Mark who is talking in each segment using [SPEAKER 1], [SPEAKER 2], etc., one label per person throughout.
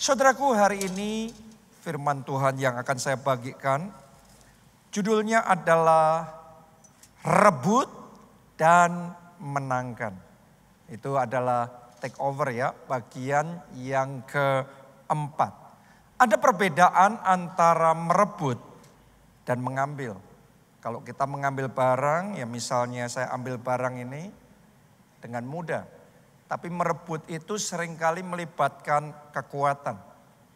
[SPEAKER 1] Saudaraku, hari ini firman Tuhan yang akan saya bagikan, judulnya adalah rebut dan menangkan. Itu adalah take over ya, bagian yang keempat. Ada perbedaan antara merebut dan mengambil. Kalau kita mengambil barang, ya misalnya saya ambil barang ini dengan mudah. Tapi merebut itu seringkali melibatkan kekuatan.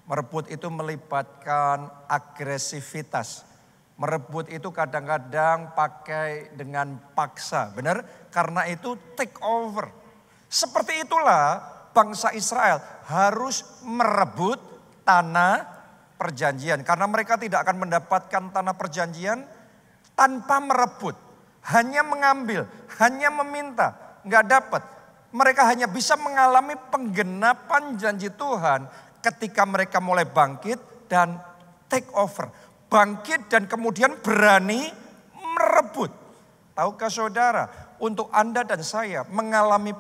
[SPEAKER 1] Merebut itu melibatkan agresivitas. Merebut itu kadang-kadang pakai dengan paksa. Benar? Karena itu take over. Seperti itulah bangsa Israel harus merebut tanah perjanjian. Karena mereka tidak akan mendapatkan tanah perjanjian tanpa merebut. Hanya mengambil, hanya meminta. Nggak dapat. Mereka hanya bisa mengalami penggenapan janji Tuhan ketika mereka mulai bangkit dan take over. Bangkit dan kemudian berani merebut. Tahukah saudara, untuk Anda dan saya mengalami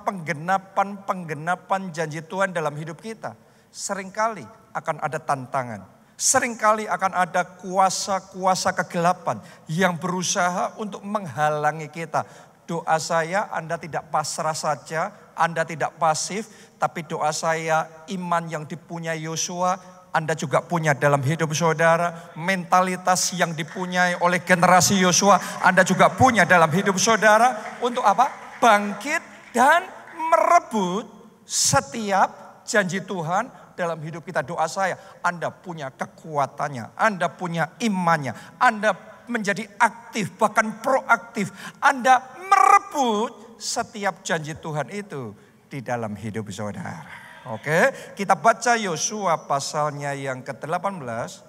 [SPEAKER 1] penggenapan janji Tuhan dalam hidup kita, seringkali akan ada tantangan. Seringkali akan ada kuasa-kuasa kegelapan yang berusaha untuk menghalangi kita. Doa saya Anda tidak pasrah saja, Anda tidak pasif, tapi doa saya iman yang dipunyai Yosua, Anda juga punya dalam hidup saudara. Mentalitas yang dipunyai oleh generasi Yosua, Anda juga punya dalam hidup saudara. Untuk apa? Bangkit dan merebut setiap janji Tuhan dalam hidup kita. Doa saya, Anda punya kekuatannya, Anda punya imannya, Anda menjadi aktif, bahkan proaktif. Anda merebut setiap janji Tuhan itu di dalam hidup saudara. Oke, kita baca Yosua pasalnya yang ke-18,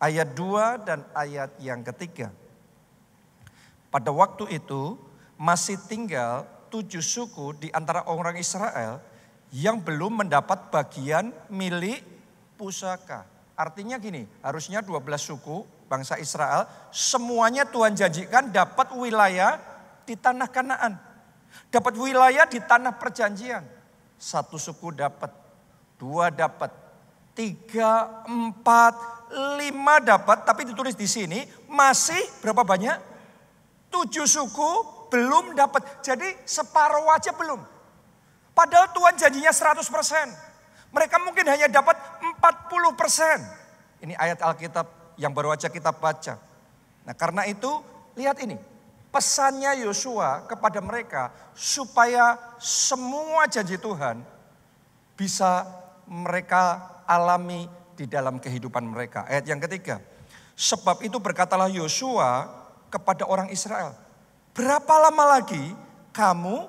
[SPEAKER 1] ayat 2 dan ayat yang ketiga. Pada waktu itu masih tinggal 7 suku di antara orang Israel yang belum mendapat bagian milik pusaka. Artinya gini, harusnya 12 suku bangsa Israel, semuanya Tuhan janjikan dapat wilayah di tanah Kanaan. Dapat wilayah di tanah perjanjian. 1 suku dapat, 2 dapat, 3, 4, 5 dapat. Tapi ditulis di sini masih berapa banyak? 7 suku belum dapat. Jadi separuh aja belum. Padahal Tuhan janjinya 100%. Mereka mungkin hanya dapat 40%. Ini ayat Alkitab yang baru aja kita baca. Nah karena itu lihat ini. Pesannya Yosua kepada mereka supaya semua janji Tuhan bisa mereka alami di dalam kehidupan mereka. Ayat yang ketiga. Sebab itu berkatalah Yosua kepada orang Israel. Berapa lama lagi kamu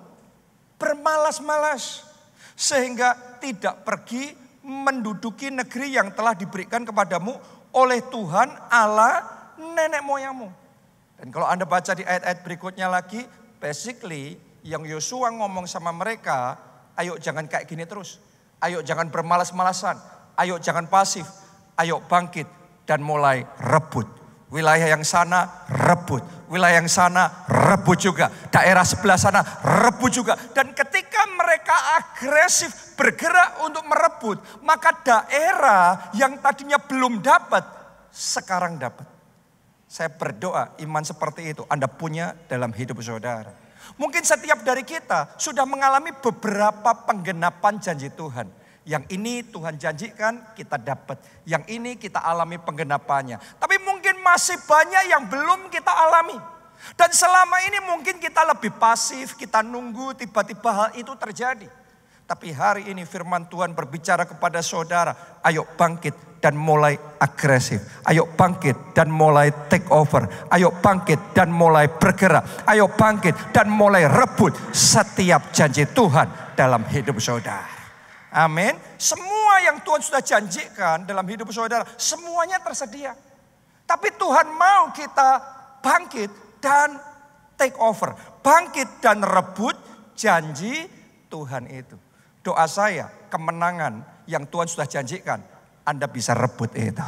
[SPEAKER 1] bermalas-malas sehingga tidak pergi menduduki negeri yang telah diberikan kepadamu oleh Tuhan Allah nenek moyangmu. Dan kalau Anda baca di ayat-ayat berikutnya lagi, basically yang Yosua ngomong sama mereka, ayo jangan kayak gini terus. Ayo jangan bermalas-malasan, ayo jangan pasif, ayo bangkit dan mulai rebut. Wilayah yang sana rebut, wilayah yang sana rebut juga. Daerah sebelah sana rebut juga. Dan ketika mereka agresif bergerak untuk merebut, maka daerah yang tadinya belum dapat, sekarang dapat. Saya berdoa iman seperti itu Anda punya dalam hidup saudara. Mungkin setiap dari kita sudah mengalami beberapa penggenapan janji Tuhan. Yang ini Tuhan janjikan kita dapat. Yang ini kita alami penggenapannya. Tapi mungkin masih banyak yang belum kita alami. Dan selama ini mungkin kita lebih pasif, kita nunggu tiba-tiba hal itu terjadi. Tapi hari ini firman Tuhan berbicara kepada saudara, ayo bangkit dan mulai agresif. Ayo bangkit dan mulai take over. Ayo bangkit dan mulai bergerak. Ayo bangkit dan mulai rebut setiap janji Tuhan dalam hidup saudara. Amin. Semua yang Tuhan sudah janjikan dalam hidup saudara, semuanya tersedia. Tapi Tuhan mau kita bangkit dan take over. Bangkit dan rebut janji Tuhan itu. Doa saya, kemenangan yang Tuhan sudah janjikan, Anda bisa rebut itu.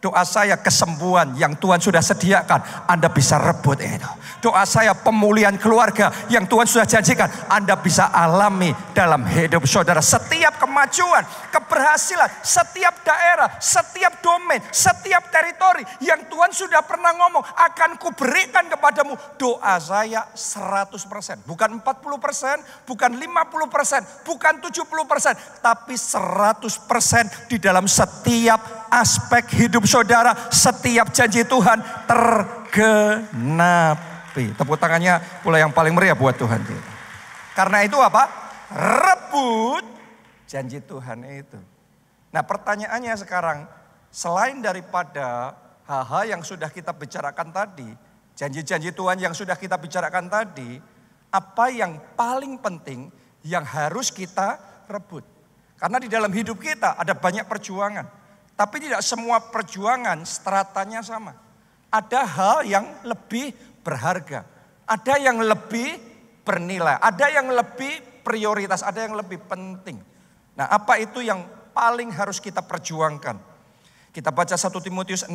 [SPEAKER 1] Doa saya kesembuhan yang Tuhan sudah sediakan, Anda bisa rebut itu. Doa saya pemulihan keluarga yang Tuhan sudah janjikan, Anda bisa alami dalam hidup saudara. Setiap kemajuan, keberhasilan, setiap daerah, setiap domain, setiap teritori yang Tuhan sudah pernah ngomong, akan kuberikan kepadamu. Doa saya 100%, bukan 40%, bukan 50%, bukan 70%, tapi 100% di dalam setiap aspek hidup saudara. Setiap janji Tuhan tergenapi. Tepuk tangannya pula yang paling meriah buat Tuhan kita. Karena itu apa? Rebut janji Tuhan itu. Nah, pertanyaannya sekarang, selain daripada hal-hal yang sudah kita bicarakan tadi, janji-janji Tuhan yang sudah kita bicarakan tadi, apa yang paling penting yang harus kita rebut? Karena di dalam hidup kita ada banyak perjuangan. Tapi tidak semua perjuangan stratanya sama. Ada hal yang lebih berharga. Ada yang lebih bernilai. Ada yang lebih prioritas. Ada yang lebih penting. Nah, apa itu yang paling harus kita perjuangkan? Kita baca 1 Timotius 6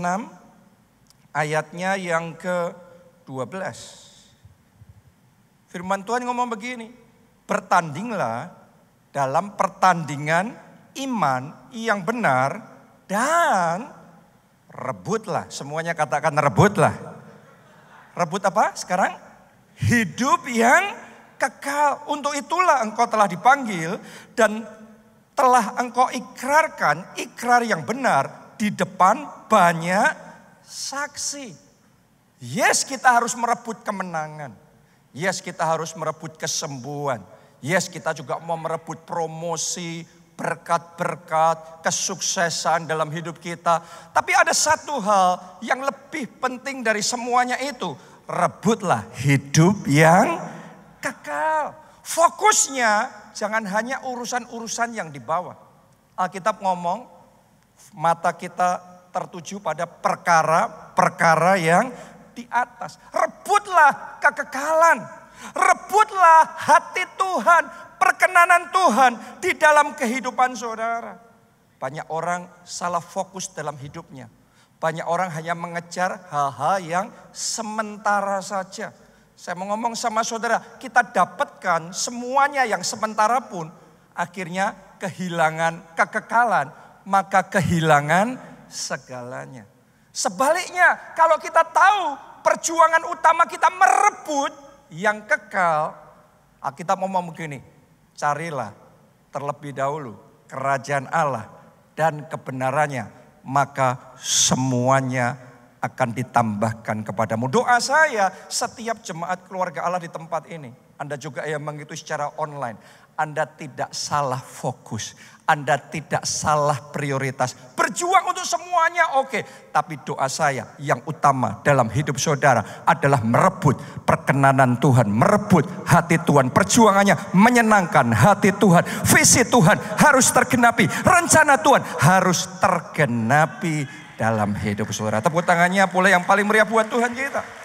[SPEAKER 1] ayatnya yang ke-12. Firman Tuhan ngomong begini. Bertandinglah dalam pertandingan iman yang benar. Dan rebutlah, semuanya katakan rebutlah. Rebut apa sekarang? Hidup yang kekal. Untuk itulah engkau telah dipanggil dan telah engkau ikrarkan ikrar yang benar di depan banyak saksi. Yes, kita harus merebut kemenangan. Yes, kita harus merebut kesembuhan. Yes, kita juga mau merebut promosi, berkat-berkat, kesuksesan dalam hidup kita. Tapi ada satu hal yang lebih penting dari semuanya itu. Rebutlah hidup yang kekal. Fokusnya jangan hanya urusan-urusan yang di bawah. Alkitab ngomong, mata kita tertuju pada perkara-perkara yang di atas. Rebutlah kekekalan. Rebutlah hati Tuhan. Perkenanan Tuhan di dalam kehidupan saudara. Banyak orang salah fokus dalam hidupnya. Banyak orang hanya mengejar hal-hal yang sementara saja. Saya mau ngomong sama saudara, kita dapatkan semuanya yang sementara pun akhirnya kehilangan kekekalan, maka kehilangan segalanya. Sebaliknya, kalau kita tahu perjuangan utama kita merebut yang kekal, kita ngomong begini. Carilah terlebih dahulu kerajaan Allah dan kebenarannya, maka semuanya akan ditambahkan kepadamu. Doa saya setiap jemaat keluarga Allah di tempat ini, Anda juga yang mengikuti secara online, Anda tidak salah fokus, Anda tidak salah prioritas. Berjuang untuk semuanya oke, tapi doa saya yang utama dalam hidup saudara adalah merebut perkenanan Tuhan, merebut hati Tuhan. Perjuangannya menyenangkan hati Tuhan, visi Tuhan harus tergenapi, rencana Tuhan harus tergenapi dalam hidup saudara. Tepuk tangannya pula yang paling meriah buat Tuhan kita.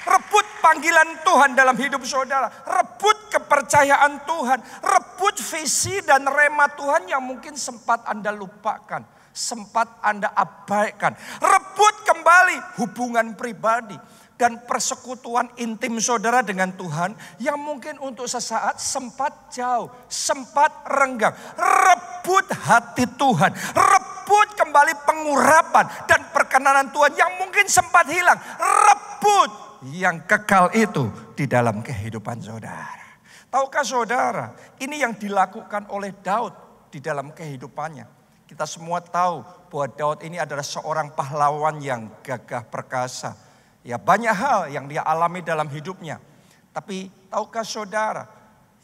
[SPEAKER 1] Rebut panggilan Tuhan dalam hidup saudara. Rebut kepercayaan Tuhan. Rebut visi dan rema Tuhan yang mungkin sempat Anda lupakan. Sempat Anda abaikan. Rebut kembali hubungan pribadi dan persekutuan intim saudara dengan Tuhan yang mungkin untuk sesaat sempat jauh, sempat renggang. Rebut hati Tuhan. Rebut kembali pengurapan dan perkenanan Tuhan yang mungkin sempat hilang. Rebut yang kekal itu di dalam kehidupan saudara. Tahukah saudara, ini yang dilakukan oleh Daud di dalam kehidupannya. Kita semua tahu bahwa Daud ini adalah seorang pahlawan yang gagah perkasa. Ya, banyak hal yang dia alami dalam hidupnya. Tapi tahukah saudara,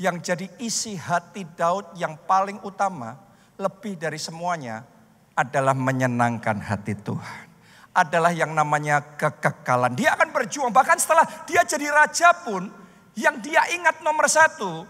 [SPEAKER 1] yang jadi isi hati Daud yang paling utama, lebih dari semuanya adalah menyenangkan hati Tuhan. Adalah yang namanya kekekalan. Dia akan berjuang. Bahkan setelah dia jadi raja pun, yang dia ingat nomor satu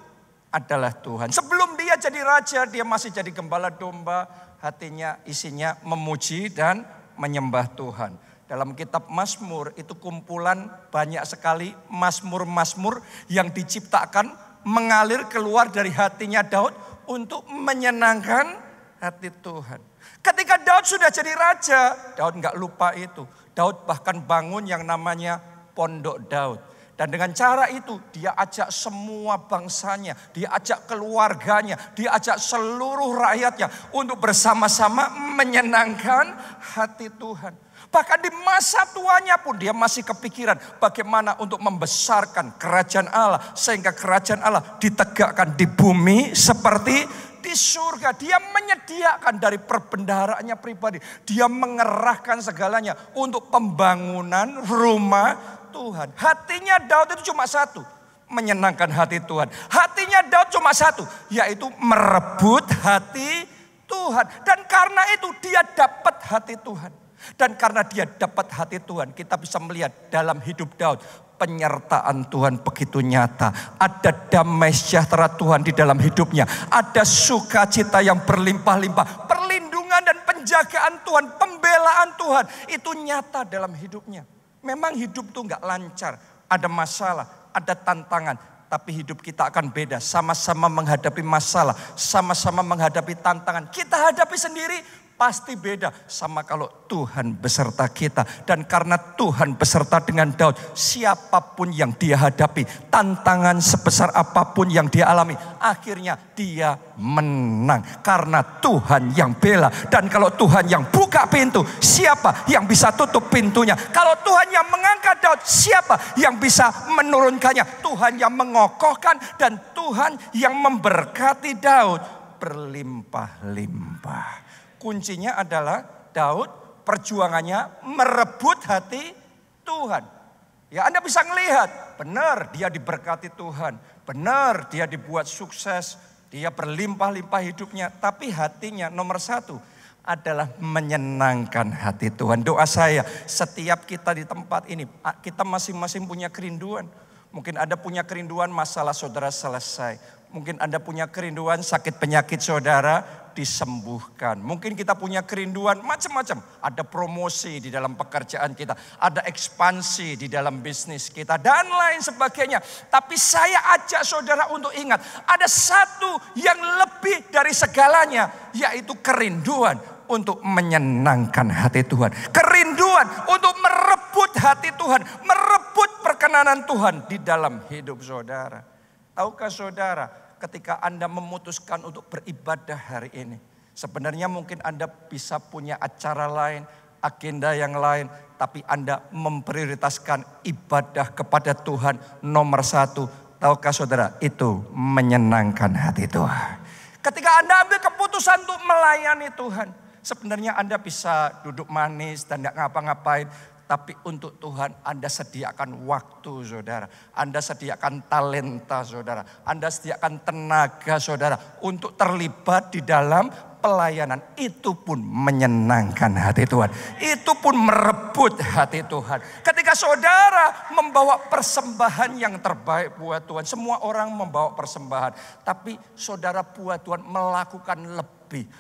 [SPEAKER 1] adalah Tuhan. Sebelum dia jadi raja, dia masih jadi gembala domba. Hatinya isinya memuji dan menyembah Tuhan. Dalam kitab Mazmur itu kumpulan banyak sekali mazmur-mazmur yang diciptakan mengalir keluar dari hatinya Daud untuk menyenangkan hati Tuhan. Ketika Daud sudah jadi raja, Daud nggak lupa itu. Daud bahkan bangun yang namanya Pondok Daud. Dan dengan cara itu dia ajak semua bangsanya, dia ajak keluarganya, dia ajak seluruh rakyatnya untuk bersama-sama menyenangkan hati Tuhan. Bahkan di masa tuanya pun dia masih kepikiran bagaimana untuk membesarkan kerajaan Allah. Sehingga kerajaan Allah ditegakkan di bumi seperti di surga. Dia menyediakan dari perbendaharaannya pribadi. Dia mengerahkan segalanya untuk pembangunan rumah Tuhan. Hatinya Daud itu cuma satu, menyenangkan hati Tuhan. Hatinya Daud cuma satu, yaitu merebut hati Tuhan. Dan karena itu dia dapat hati Tuhan. Dan karena dia dapat hati Tuhan, kita bisa melihat dalam hidup Daud penyertaan Tuhan begitu nyata. Ada damai sejahtera Tuhan di dalam hidupnya. Ada sukacita yang berlimpah-limpah. Perlindungan dan penjagaan Tuhan, pembelaan Tuhan itu nyata dalam hidupnya. Memang hidup tuh nggak lancar, ada masalah, ada tantangan, tapi hidup kita akan beda. Sama-sama menghadapi masalah, sama-sama menghadapi tantangan. Kita hadapi sendiri pasti beda sama kalau Tuhan beserta kita. Dan karena Tuhan beserta dengan Daud, siapapun yang dia hadapi, tantangan sebesar apapun yang dia alami, akhirnya dia menang. Karena Tuhan yang bela. Dan kalau Tuhan yang buka pintu, siapa yang bisa tutup pintunya? Kalau Tuhan yang mengangkat Daud, siapa yang bisa menurunkannya? Tuhan yang mengokohkan dan Tuhan yang memberkati Daud berlimpah-limpah. Kuncinya adalah Daud perjuangannya merebut hati Tuhan. Ya, Anda bisa melihat, benar dia diberkati Tuhan. Benar dia dibuat sukses, dia berlimpah-limpah hidupnya. Tapi hatinya nomor satu adalah menyenangkan hati Tuhan. Doa saya, setiap kita di tempat ini, kita masing-masing punya kerinduan. Mungkin Anda punya kerinduan masalah saudara selesai. Mungkin Anda punya kerinduan sakit penyakit saudara disembuhkan. Mungkin kita punya kerinduan macam-macam. Ada promosi di dalam pekerjaan kita. Ada ekspansi di dalam bisnis kita. Dan lain sebagainya. Tapi saya ajak saudara untuk ingat. Ada satu yang lebih dari segalanya. Yaitu kerinduan untuk menyenangkan hati Tuhan. Kerinduan untuk merebut hati Tuhan. Merebut perkenanan Tuhan di dalam hidup saudara. Tahukah saudara, ketika Anda memutuskan untuk beribadah hari ini, sebenarnya mungkin Anda bisa punya acara lain, agenda yang lain, tapi Anda memprioritaskan ibadah kepada Tuhan nomor satu. Tahukah saudara, itu menyenangkan hati Tuhan. Ketika Anda ambil keputusan untuk melayani Tuhan, sebenarnya Anda bisa duduk manis dan gak ngapa-ngapain. Tapi untuk Tuhan Anda sediakan waktu saudara. Anda sediakan talenta saudara. Anda sediakan tenaga saudara. Untuk terlibat di dalam pelayanan. Itu pun menyenangkan hati Tuhan. Itu pun merebut hati Tuhan. Ketika saudara membawa persembahan yang terbaik buat Tuhan. Semua orang membawa persembahan. Tapi saudara buat Tuhan melakukan lebih.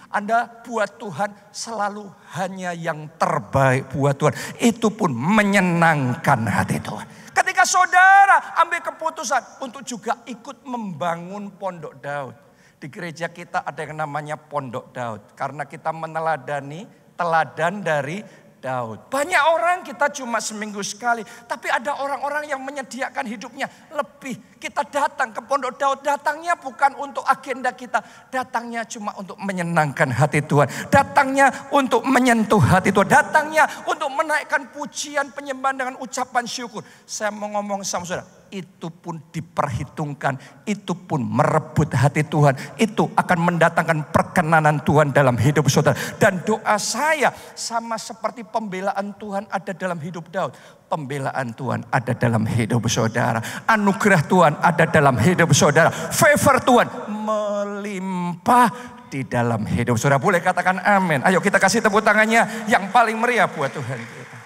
[SPEAKER 1] Anda buat Tuhan selalu hanya yang terbaik buat Tuhan. Itu pun menyenangkan hati Tuhan. Ketika saudara ambil keputusan untuk juga ikut membangun Pondok Daud. Di gereja kita ada yang namanya Pondok Daud. Karena kita meneladani teladan dari Daud. Banyak orang kita cuma seminggu sekali. Tapi ada orang-orang yang menyediakan hidupnya lebih. Kita datang ke Pondok Daud. Datangnya bukan untuk agenda kita. Datangnya cuma untuk menyenangkan hati Tuhan. Datangnya untuk menyentuh hati Tuhan. Datangnya untuk menaikkan pujian penyembahan dengan ucapan syukur. Saya mau ngomong sama saudara. Itu pun diperhitungkan, itu pun merebut hati Tuhan. Itu akan mendatangkan perkenanan Tuhan dalam hidup saudara. Dan doa saya sama seperti pembelaan Tuhan ada dalam hidup Daud. Pembelaan Tuhan ada dalam hidup saudara. Anugerah Tuhan ada dalam hidup saudara. Favor Tuhan melimpah di dalam hidup saudara. Boleh katakan amin. Ayo kita kasih tepuk tangannya yang paling meriah buat Tuhan kita.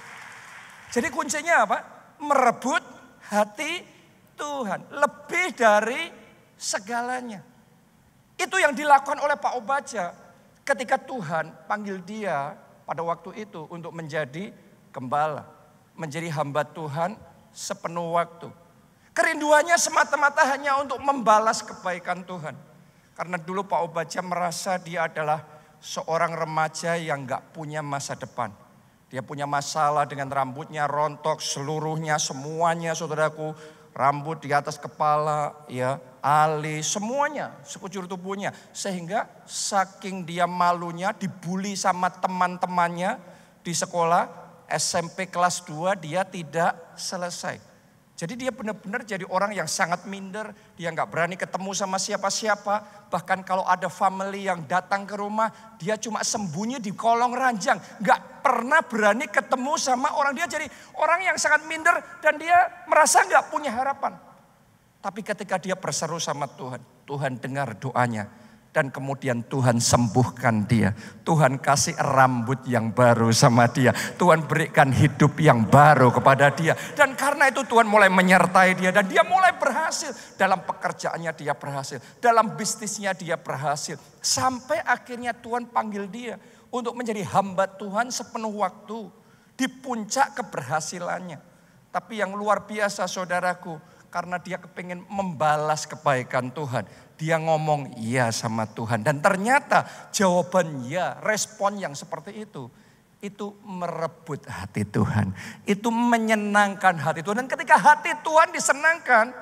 [SPEAKER 1] Jadi kuncinya apa? Merebut hati Tuhan lebih dari segalanya. Itu yang dilakukan oleh Pak Obaja ketika Tuhan panggil dia pada waktu itu untuk menjadi gembala, menjadi hamba Tuhan sepenuh waktu. Kerinduannya semata-mata hanya untuk membalas kebaikan Tuhan. Karena dulu Pak Obaja merasa dia adalah seorang remaja yang gak punya masa depan. Dia punya masalah dengan rambutnya rontok seluruhnya, semuanya saudaraku. Rambut di atas kepala, ya, alis, semuanya, sekujur tubuhnya. Sehingga saking dia malunya dibully sama teman-temannya di sekolah, SMP kelas 2 dia tidak selesai. Jadi dia benar-benar jadi orang yang sangat minder, dia nggak berani ketemu sama siapa-siapa. Bahkan kalau ada family yang datang ke rumah, dia cuma sembunyi di kolong ranjang. Nggak pernah berani ketemu sama orang. Dia jadi orang yang sangat minder dan dia merasa nggak punya harapan. Tapi ketika dia berseru sama Tuhan, Tuhan dengar doanya. Dan kemudian Tuhan sembuhkan dia. Tuhan kasih rambut yang baru sama dia. Tuhan berikan hidup yang baru kepada dia. Dan karena itu Tuhan mulai menyertai dia. Dan dia mulai berhasil. Dalam pekerjaannya dia berhasil. Dalam bisnisnya dia berhasil. Sampai akhirnya Tuhan panggil dia untuk menjadi hamba Tuhan sepenuh waktu. Di puncak keberhasilannya. Tapi yang luar biasa saudaraku. Karena dia kepingin membalas kebaikan Tuhan. Dia ngomong iya sama Tuhan. Dan ternyata jawaban ya, respon yang seperti itu merebut hati Tuhan. Itu menyenangkan hati Tuhan. Dan ketika hati Tuhan disenangkan,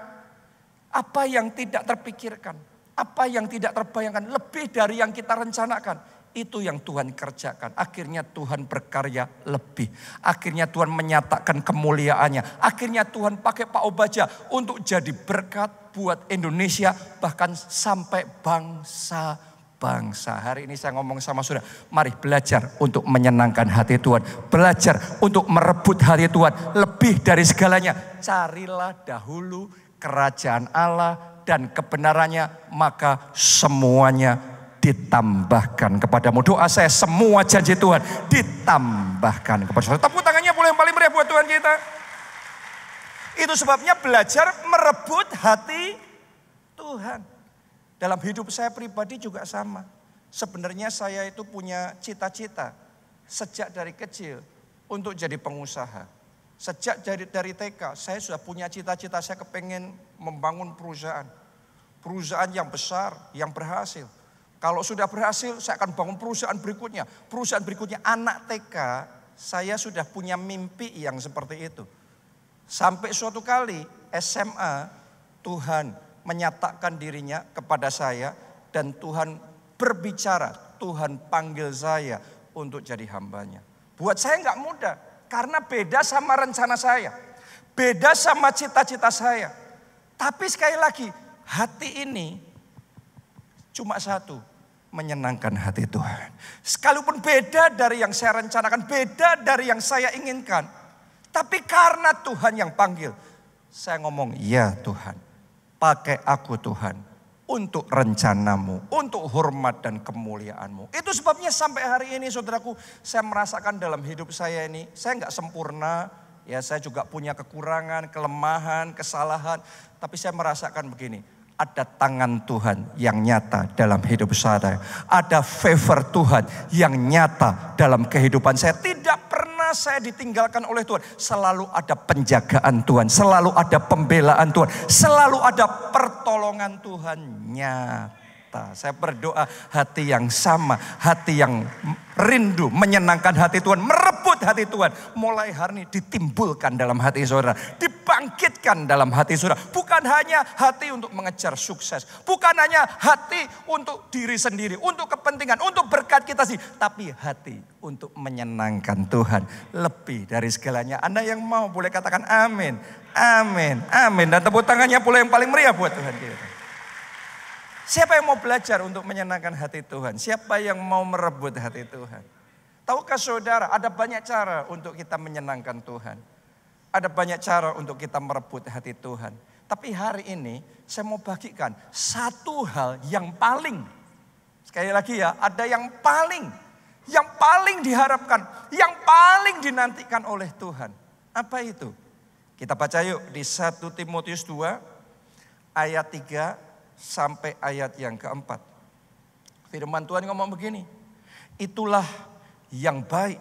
[SPEAKER 1] apa yang tidak terpikirkan, apa yang tidak terbayangkan, lebih dari yang kita rencanakan. Itu yang Tuhan kerjakan. Akhirnya Tuhan berkarya lebih. Akhirnya Tuhan menyatakan kemuliaannya. Akhirnya Tuhan pakai Pak Obadja untuk jadi berkat buat Indonesia. Bahkan sampai bangsa-bangsa. Hari ini saya ngomong sama saudara. Mari belajar untuk menyenangkan hati Tuhan. Belajar untuk merebut hati Tuhan. Lebih dari segalanya. Carilah dahulu kerajaan Allah dan kebenarannya. Maka semuanya ditambahkan kepadamu. Doa saya semua janji Tuhan ditambahkan kepada saudara. Tepuk tangannya boleh yang paling meriah buat Tuhan kita. Itu sebabnya belajar merebut hati Tuhan. Dalam hidup saya pribadi juga sama. Sebenarnya saya itu punya cita-cita sejak dari kecil untuk jadi pengusaha. Sejak dari TK saya sudah punya cita-cita, saya kepengen membangun perusahaan. Perusahaan yang besar, yang berhasil. Kalau sudah berhasil, saya akan bangun perusahaan berikutnya. Perusahaan berikutnya, anak TK, saya sudah punya mimpi yang seperti itu. Sampai suatu kali SMA, Tuhan menyatakan dirinya kepada saya. Dan Tuhan berbicara, Tuhan panggil saya untuk jadi hambanya. Buat saya nggak mudah, karena beda sama rencana saya. Beda sama cita-cita saya. Tapi sekali lagi, hati ini cuma satu. Menyenangkan hati Tuhan. Sekalipun beda dari yang saya rencanakan, beda dari yang saya inginkan. Tapi karena Tuhan yang panggil, saya ngomong, ya Tuhan, pakai aku Tuhan untuk rencanamu, untuk hormat dan kemuliaanmu. Itu sebabnya sampai hari ini saudaraku, saya merasakan dalam hidup saya ini, saya nggak sempurna, ya saya juga punya kekurangan, kelemahan, kesalahan. Tapi saya merasakan begini, ada tangan Tuhan yang nyata dalam hidup saya. Ada favor Tuhan yang nyata dalam kehidupan saya. Tidak pernah saya ditinggalkan oleh Tuhan. Selalu ada penjagaan Tuhan. Selalu ada pembelaan Tuhan. Selalu ada pertolongan Tuhan nyata. Saya berdoa hati yang sama. Hati yang rindu menyenangkan hati Tuhan. Merebut hati Tuhan. Mulai hari ini ditimbulkan dalam hati saudara. Dibangkitkan dalam hati saudara. Bukan hanya hati untuk mengejar sukses. Bukan hanya hati untuk diri sendiri. Untuk kepentingan. Untuk berkat kita sih. Tapi hati untuk menyenangkan Tuhan. Lebih dari segalanya. Anda yang mau boleh katakan amin. Amin. Amin. Dan tepuk tangannya boleh yang paling meriah buat Tuhan kita. Siapa yang mau belajar untuk menyenangkan hati Tuhan? Siapa yang mau merebut hati Tuhan? Tahukah saudara, ada banyak cara untuk kita menyenangkan Tuhan. Ada banyak cara untuk kita merebut hati Tuhan. Tapi hari ini saya mau bagikan satu hal yang paling. Sekali lagi ya, ada yang paling diharapkan, yang paling dinantikan oleh Tuhan. Apa itu? Kita baca yuk di 1 Timotius 2 ayat 3 sampai ayat yang keempat. Firman Tuhan ngomong begini. Itulah yang baik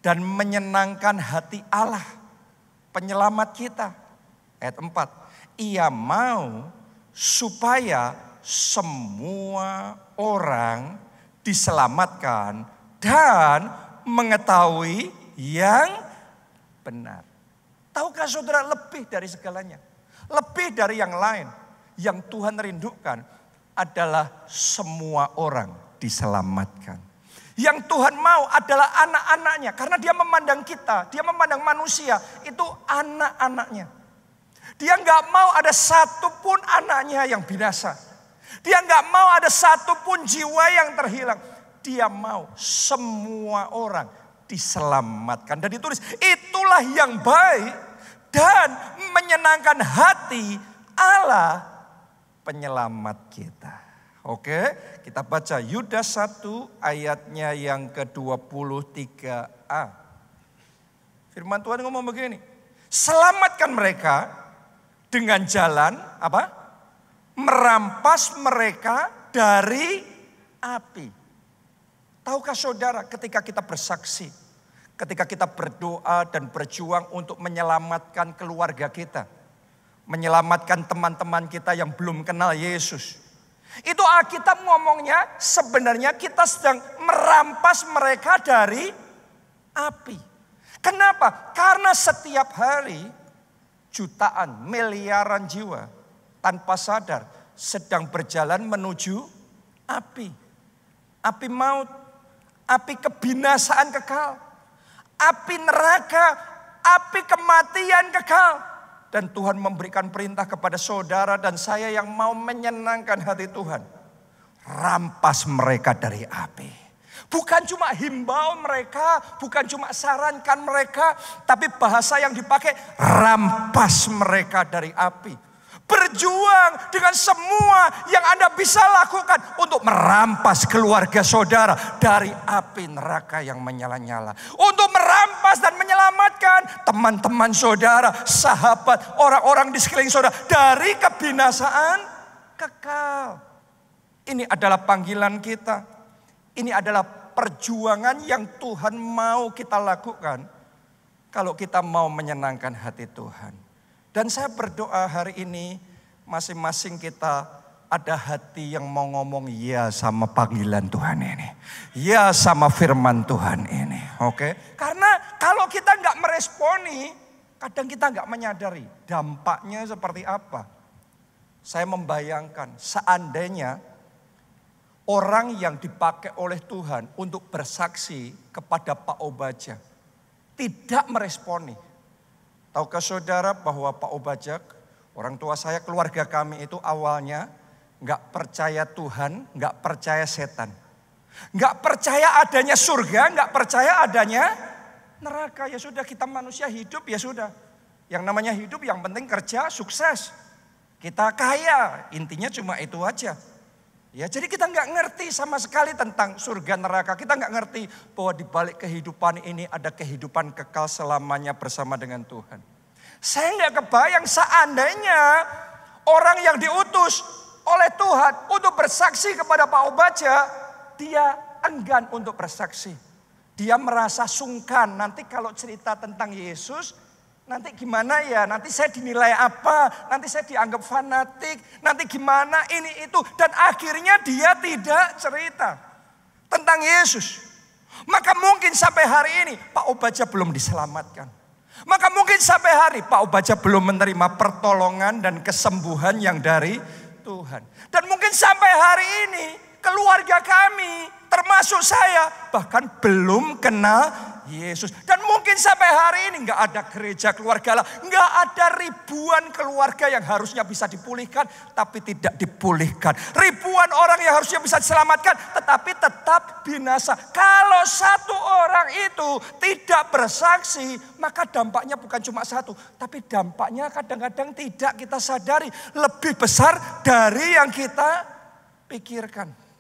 [SPEAKER 1] dan menyenangkan hati Allah, penyelamat kita. Ayat 4. Ia mau supaya semua orang diselamatkan, dan mengetahui yang benar. Tahukah saudara, lebih dari segalanya, lebih dari yang lain, yang Tuhan rindukan adalah semua orang diselamatkan. Yang Tuhan mau adalah anak-anaknya, karena dia memandang kita, dia memandang manusia, itu anak-anaknya. Dia nggak mau ada satupun anaknya yang binasa. Dia nggak mau ada satupun jiwa yang terhilang. Dia mau semua orang diselamatkan. Dan ditulis, itulah yang baik dan menyenangkan hati Allah penyelamat kita. Oke, kita baca Yudas 1 ayatnya yang ke-23a. Firman Tuhan ngomong begini, selamatkan mereka dengan jalan apa? Merampas mereka dari api. Tahukah saudara, ketika kita bersaksi, ketika kita berdoa dan berjuang untuk menyelamatkan keluarga kita, menyelamatkan teman-teman kita yang belum kenal Yesus, itu Alkitab ngomongnya sebenarnya kita sedang merampas mereka dari api. Kenapa? Karena setiap hari jutaan, miliaran jiwa tanpa sadar sedang berjalan menuju api. Api maut, api kebinasaan kekal, api neraka, api kematian kekal. Dan Tuhan memberikan perintah kepada saudara dan saya yang mau menyenangkan hati Tuhan. Rampas mereka dari api. Bukan cuma himbau mereka, bukan cuma sarankan mereka, tapi bahasa yang dipakai, rampas mereka dari api. Berjuang dengan semua yang Anda bisa lakukan untuk merampas keluarga saudara dari api neraka yang menyala-nyala. Untuk merampas dan menyelamatkan teman-teman saudara, sahabat, orang-orang di sekeliling saudara dari kebinasaan kekal. Ini adalah panggilan kita. Ini adalah perjuangan yang Tuhan mau kita lakukan kalau kita mau menyenangkan hati Tuhan. Dan saya berdoa hari ini masing-masing kita ada hati yang mau ngomong ya sama panggilan Tuhan ini. Ya sama firman Tuhan ini. Oke? Karena kalau kita nggak meresponi, kadang kita nggak menyadari dampaknya seperti apa. Saya membayangkan seandainya orang yang dipakai oleh Tuhan untuk bersaksi kepada Pak Obajak tidak meresponi. Tahukah saudara bahwa Pak Obajak, orang tua saya, keluarga kami itu awalnya gak percaya Tuhan, gak percaya setan. Gak percaya adanya surga, gak percaya adanya neraka. Ya sudah, kita manusia hidup ya sudah. Yang namanya hidup yang penting kerja, sukses. Kita kaya, intinya cuma itu aja. Ya, jadi kita nggak ngerti sama sekali tentang surga neraka. Kita nggak ngerti bahwa di balik kehidupan ini ada kehidupan kekal selamanya bersama dengan Tuhan. Saya nggak kebayang seandainya orang yang diutus oleh Tuhan untuk bersaksi kepada Pak Obajak, dia enggan untuk bersaksi. Dia merasa sungkan, nanti kalau cerita tentang Yesus, nanti gimana ya, nanti saya dinilai apa, nanti saya dianggap fanatik, nanti gimana ini itu. Dan akhirnya dia tidak cerita tentang Yesus. Maka mungkin sampai hari ini Pak Obajak belum diselamatkan. Maka mungkin sampai hari Pak Obajak belum menerima pertolongan dan kesembuhan yang dari Tuhan. Dan mungkin sampai hari ini keluarga kami, termasuk saya, bahkan belum kenal Yesus. Dan mungkin sampai hari ini nggak ada gereja keluarga Allah, nggak ada ribuan keluarga yang harusnya bisa dipulihkan, tapi tidak dipulihkan. Ribuan orang yang harusnya bisa diselamatkan, tetapi tetap binasa. Kalau satu orang itu tidak bersaksi, maka dampaknya bukan cuma satu, tapi dampaknya kadang-kadang tidak kita sadari, lebih besar dari yang kita pikirkan.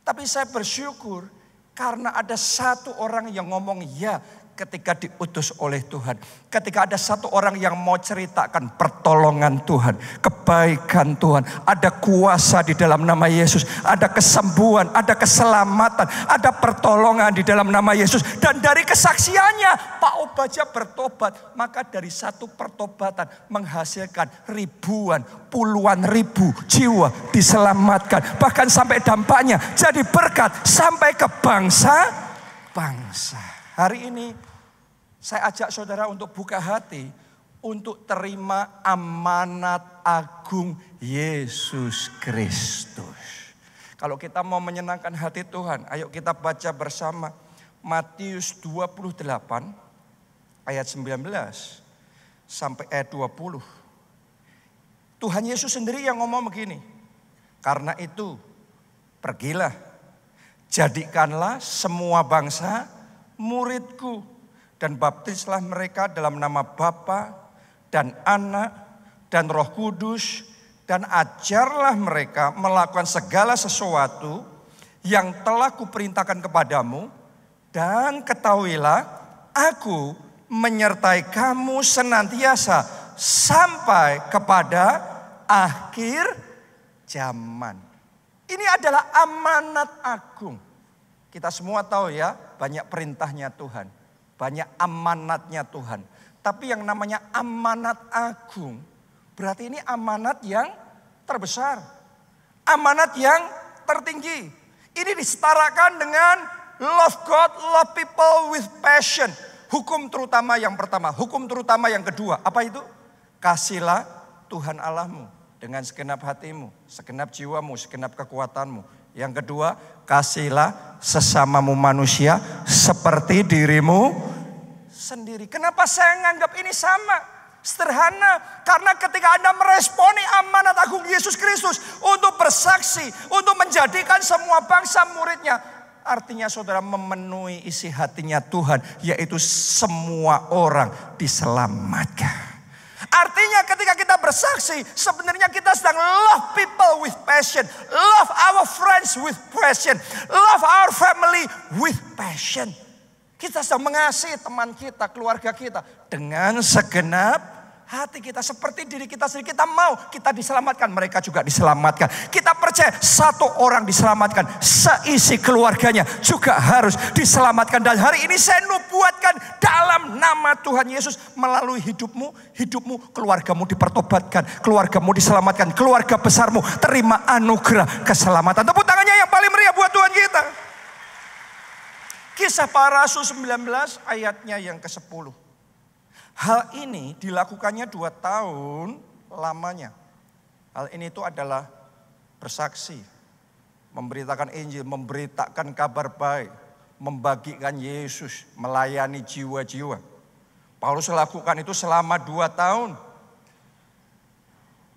[SPEAKER 1] Tapi saya bersyukur karena ada satu orang yang ngomong ya, ketika diutus oleh Tuhan. Ketika ada satu orang yang mau ceritakan pertolongan Tuhan, kebaikan Tuhan, ada kuasa di dalam nama Yesus, ada kesembuhan, ada keselamatan, ada pertolongan di dalam nama Yesus. Dan dari kesaksiannya Pak Obadja bertobat, maka dari satu pertobatan menghasilkan ribuan, puluhan ribu jiwa diselamatkan. Bahkan sampai dampaknya jadi berkat sampai ke bangsa-bangsa. Hari ini saya ajak saudara untuk buka hati untuk terima amanat agung Yesus Kristus. Kalau kita mau menyenangkan hati Tuhan, ayo kita baca bersama Matius 28 ayat 19 sampai ayat 20. Tuhan Yesus sendiri yang ngomong begini. Karena itu pergilah, jadikanlah semua bangsa muridku dan baptislah mereka dalam nama Bapa dan Anak dan Roh Kudus, dan ajarlah mereka melakukan segala sesuatu yang telah kuperintahkan kepadamu, dan ketahuilah aku menyertai kamu senantiasa sampai kepada akhir zaman. Ini adalah amanat agung. Kita semua tahu ya, banyak perintahnya Tuhan, banyak amanatnya Tuhan. Tapi yang namanya amanat agung, berarti ini amanat yang terbesar, amanat yang tertinggi. Ini disetarakan dengan love God, love people with passion. Hukum terutama yang pertama, hukum terutama yang kedua, apa itu? Kasihlah Tuhan Allahmu dengan segenap hatimu, segenap jiwamu, segenap kekuatanmu. Yang kedua, kasihlah sesamamu manusia seperti dirimu sendiri. Kenapa saya menganggap ini sama? Sederhana, karena ketika Anda meresponi amanat agung Yesus Kristus untuk bersaksi, untuk menjadikan semua bangsa muridnya, artinya saudara memenuhi isi hatinya Tuhan, yaitu semua orang diselamatkan. Artinya ketika kita bersaksi, sebenarnya kita sedang love people with passion, love our friends with passion, love our family with passion. Kita sedang mengasihi teman kita, keluarga kita dengan segenap hati kita. Seperti diri kita sendiri, kita mau kita diselamatkan, mereka juga diselamatkan. Kita percaya satu orang diselamatkan, seisi keluarganya juga harus diselamatkan. Dan hari ini saya nubuatkan dalam nama Tuhan Yesus, melalui hidupmu, keluargamu dipertobatkan, keluargamu diselamatkan, keluarga besarmu terima anugerah keselamatan. Tepuk tangannya yang paling meriah buat Tuhan kita. Kisah Para Rasul 19 ayatnya yang ke-10. Hal ini dilakukannya 2 tahun lamanya. Hal ini itu adalah bersaksi, memberitakan Injil, memberitakan kabar baik, membagikan Yesus, melayani jiwa-jiwa. Paulus lakukan itu selama 2 tahun.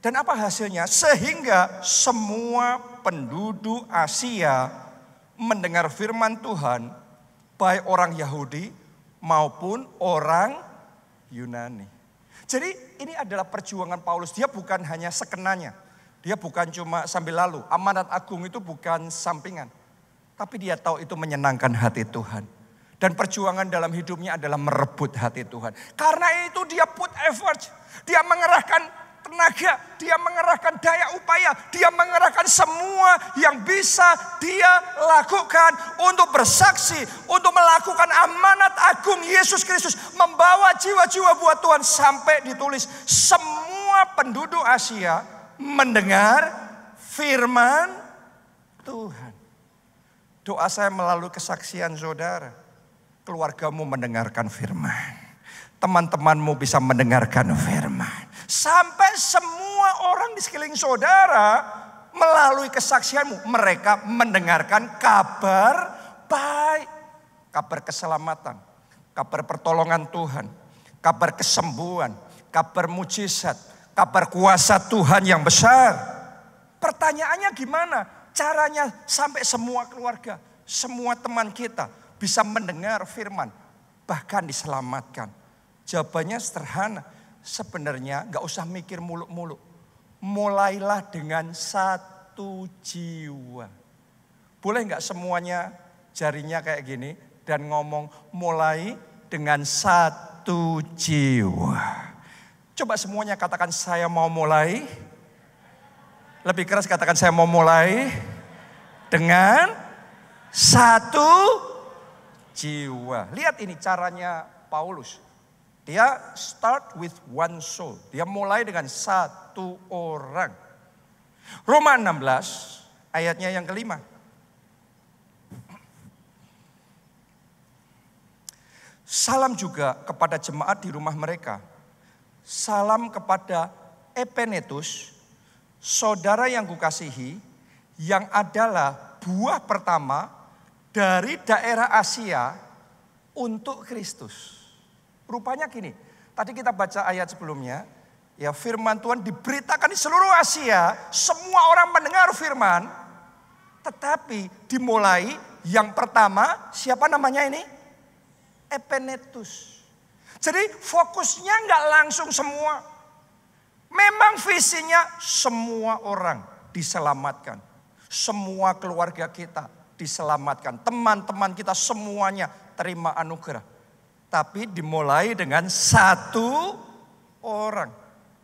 [SPEAKER 1] Dan apa hasilnya? Sehingga semua penduduk Asia mendengar firman Tuhan, baik orang Yahudi maupun orang Yunani. Jadi ini adalah perjuangan Paulus. Dia bukan hanya sekenanya. Dia bukan cuma sambil lalu. Amanat agung itu bukan sampingan. Tapi dia tahu itu menyenangkan hati Tuhan. Dan perjuangan dalam hidupnya adalah merebut hati Tuhan. Karena itu dia put effort. Dia mengerahkan tenaga, dia mengerahkan daya upaya, dia mengerahkan semua yang bisa dia lakukan untuk bersaksi, untuk melakukan amanat agung Yesus Kristus, membawa jiwa-jiwa buat Tuhan. Sampai ditulis semua penduduk Asia mendengar firman Tuhan. Doa saya melalui kesaksian saudara, keluargamu mendengarkan firman, teman-temanmu bisa mendengarkan firman. Sampai semua orang di sekeliling saudara melalui kesaksianmu, mereka mendengarkan kabar baik. Kabar keselamatan, kabar pertolongan Tuhan, kabar kesembuhan, kabar mujizat, kabar kuasa Tuhan yang besar. Pertanyaannya gimana? Caranya sampai semua keluarga, semua teman kita bisa mendengar firman, bahkan diselamatkan. Jawabannya sederhana. Sebenarnya gak usah mikir muluk-muluk. Mulailah dengan 1 jiwa. Boleh gak semuanya jarinya kayak gini dan ngomong mulai dengan satu jiwa. Coba semuanya katakan saya mau mulai. Lebih keras katakan saya mau mulai dengan satu jiwa. Lihat ini caranya Paulus. Dia start with one soul. Dia mulai dengan satu orang. Roma 16 ayatnya yang kelima. Salam juga kepada jemaat di rumah mereka. Salam kepada Epenetus, saudara yang kukasihi, yang adalah buah pertama dari daerah Asia untuk Kristus. Rupanya gini, tadi kita baca ayat sebelumnya, ya firman Tuhan diberitakan di seluruh Asia, semua orang mendengar firman, tetapi dimulai yang pertama, siapa namanya ini? Epenetus. Jadi fokusnya nggak langsung semua. Memang visinya semua orang diselamatkan. Semua keluarga kita diselamatkan. Teman-teman kita semuanya terima anugerah. Tapi dimulai dengan satu orang.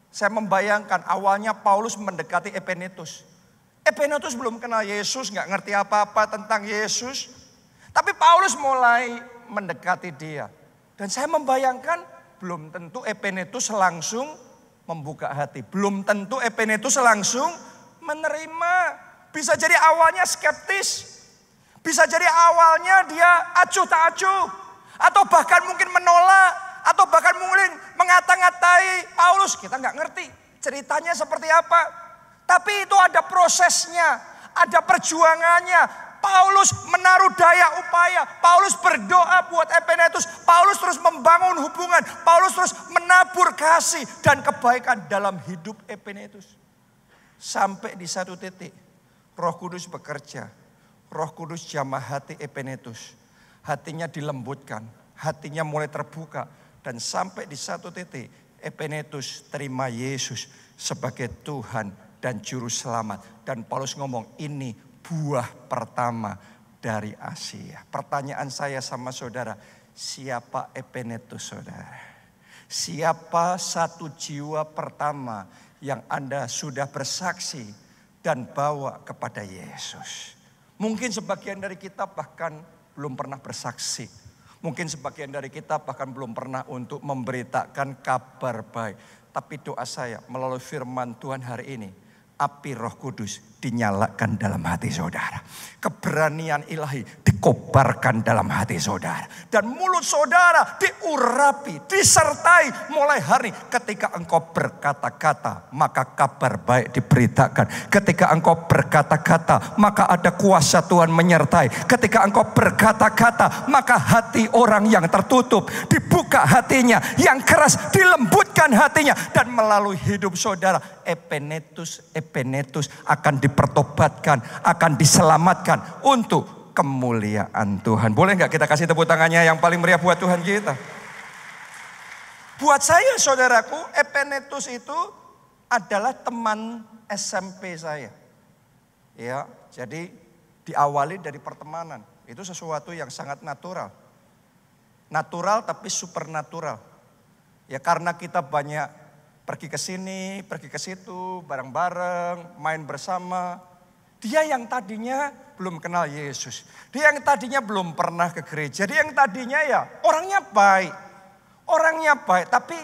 [SPEAKER 1] Saya membayangkan awalnya Paulus mendekati Epenetus. Epenetus belum kenal Yesus, nggak ngerti apa-apa tentang Yesus. Tapi Paulus mulai mendekati dia. Dan saya membayangkan belum tentu Epenetus langsung membuka hati. Belum tentu Epenetus langsung menerima. Bisa jadi awalnya skeptis. Bisa jadi awalnya dia acuh tak acuh. Atau bahkan mungkin menolak. Atau bahkan mungkin mengata-ngatai Paulus. Kita nggak ngerti ceritanya seperti apa. Tapi itu ada prosesnya. Ada perjuangannya. Paulus menaruh daya upaya. Paulus berdoa buat Epenetus. Paulus terus membangun hubungan. Paulus terus menabur kasih dan kebaikan dalam hidup Epenetus. Sampai di satu titik Roh Kudus bekerja. Roh Kudus jamah hati Epenetus. Hatinya dilembutkan. Hatinya mulai terbuka. Dan sampai di satu titik Epenetus terima Yesus sebagai Tuhan dan Juru Selamat. Dan Paulus ngomong ini buah pertama dari Asia. Pertanyaan saya sama saudara, siapa Epenetus saudara? Siapa satu jiwa pertama yang Anda sudah bersaksi dan bawa kepada Yesus? Mungkin sebagian dari kita bahkan belum pernah bersaksi. Mungkin sebagian dari kita bahkan belum pernah untuk memberitakan kabar baik. Tapi doa saya melalui firman Tuhan hari ini, api Roh Kudus dinyalakan dalam hati saudara. Keberanian ilahi dikobarkan dalam hati saudara. Dan mulut saudara diurapi, disertai mulai hari ketika engkau berkata-kata, maka kabar baik diberitakan. Ketika engkau berkata-kata, maka ada kuasa Tuhan menyertai. Ketika engkau berkata-kata, maka hati orang yang tertutup dibuka hatinya, yang keras dilembutkan hatinya. Dan melalui hidup saudara, Epenetus akan dipertobatkan, akan diselamatkan untuk kemuliaan Tuhan. Boleh nggak kita kasih tepuk tangannya yang paling meriah buat Tuhan kita? Buat saya saudaraku, Epenetus itu adalah teman SMP saya. Ya, jadi diawali dari pertemanan. Itu sesuatu yang sangat natural. Natural tapi supernatural. Ya karena kita banyak pergi ke sini, pergi ke situ, bareng-bareng, main bersama. Dia yang tadinya belum kenal Yesus. Dia yang tadinya belum pernah ke gereja. Dia yang tadinya ya orangnya baik. Orangnya baik, tapi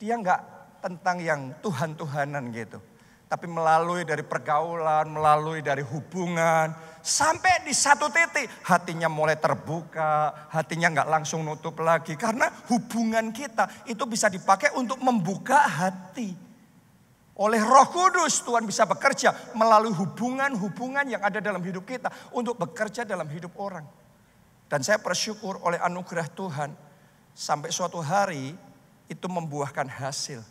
[SPEAKER 1] dia enggak tentang yang Tuhan-Tuhanan gitu. Tapi melalui dari pergaulan, melalui dari hubungan. Sampai di satu titik hatinya mulai terbuka. Hatinya enggak langsung nutup lagi. Karena hubungan kita itu bisa dipakai untuk membuka hati. Oleh Roh Kudus Tuhan bisa bekerja melalui hubungan-hubungan yang ada dalam hidup kita. Untuk bekerja dalam hidup orang. Dan saya bersyukur oleh anugerah Tuhan. Sampai suatu hari itu membuahkan hasil.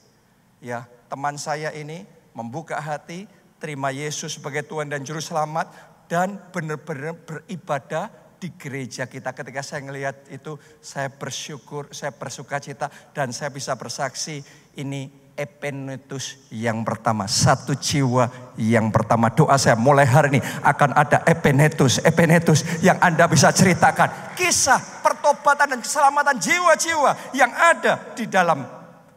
[SPEAKER 1] Ya, teman saya ini membuka hati, terima Yesus sebagai Tuhan dan Juru Selamat, dan benar-benar beribadah di gereja kita. Ketika saya melihat itu, saya bersyukur, saya bersukacita, dan saya bisa bersaksi ini Epenetus yang pertama, satu jiwa yang pertama. Doa saya mulai hari ini akan ada Epenetus yang Anda bisa ceritakan. Kisah pertama pertobatan dan keselamatan jiwa-jiwa yang ada di dalam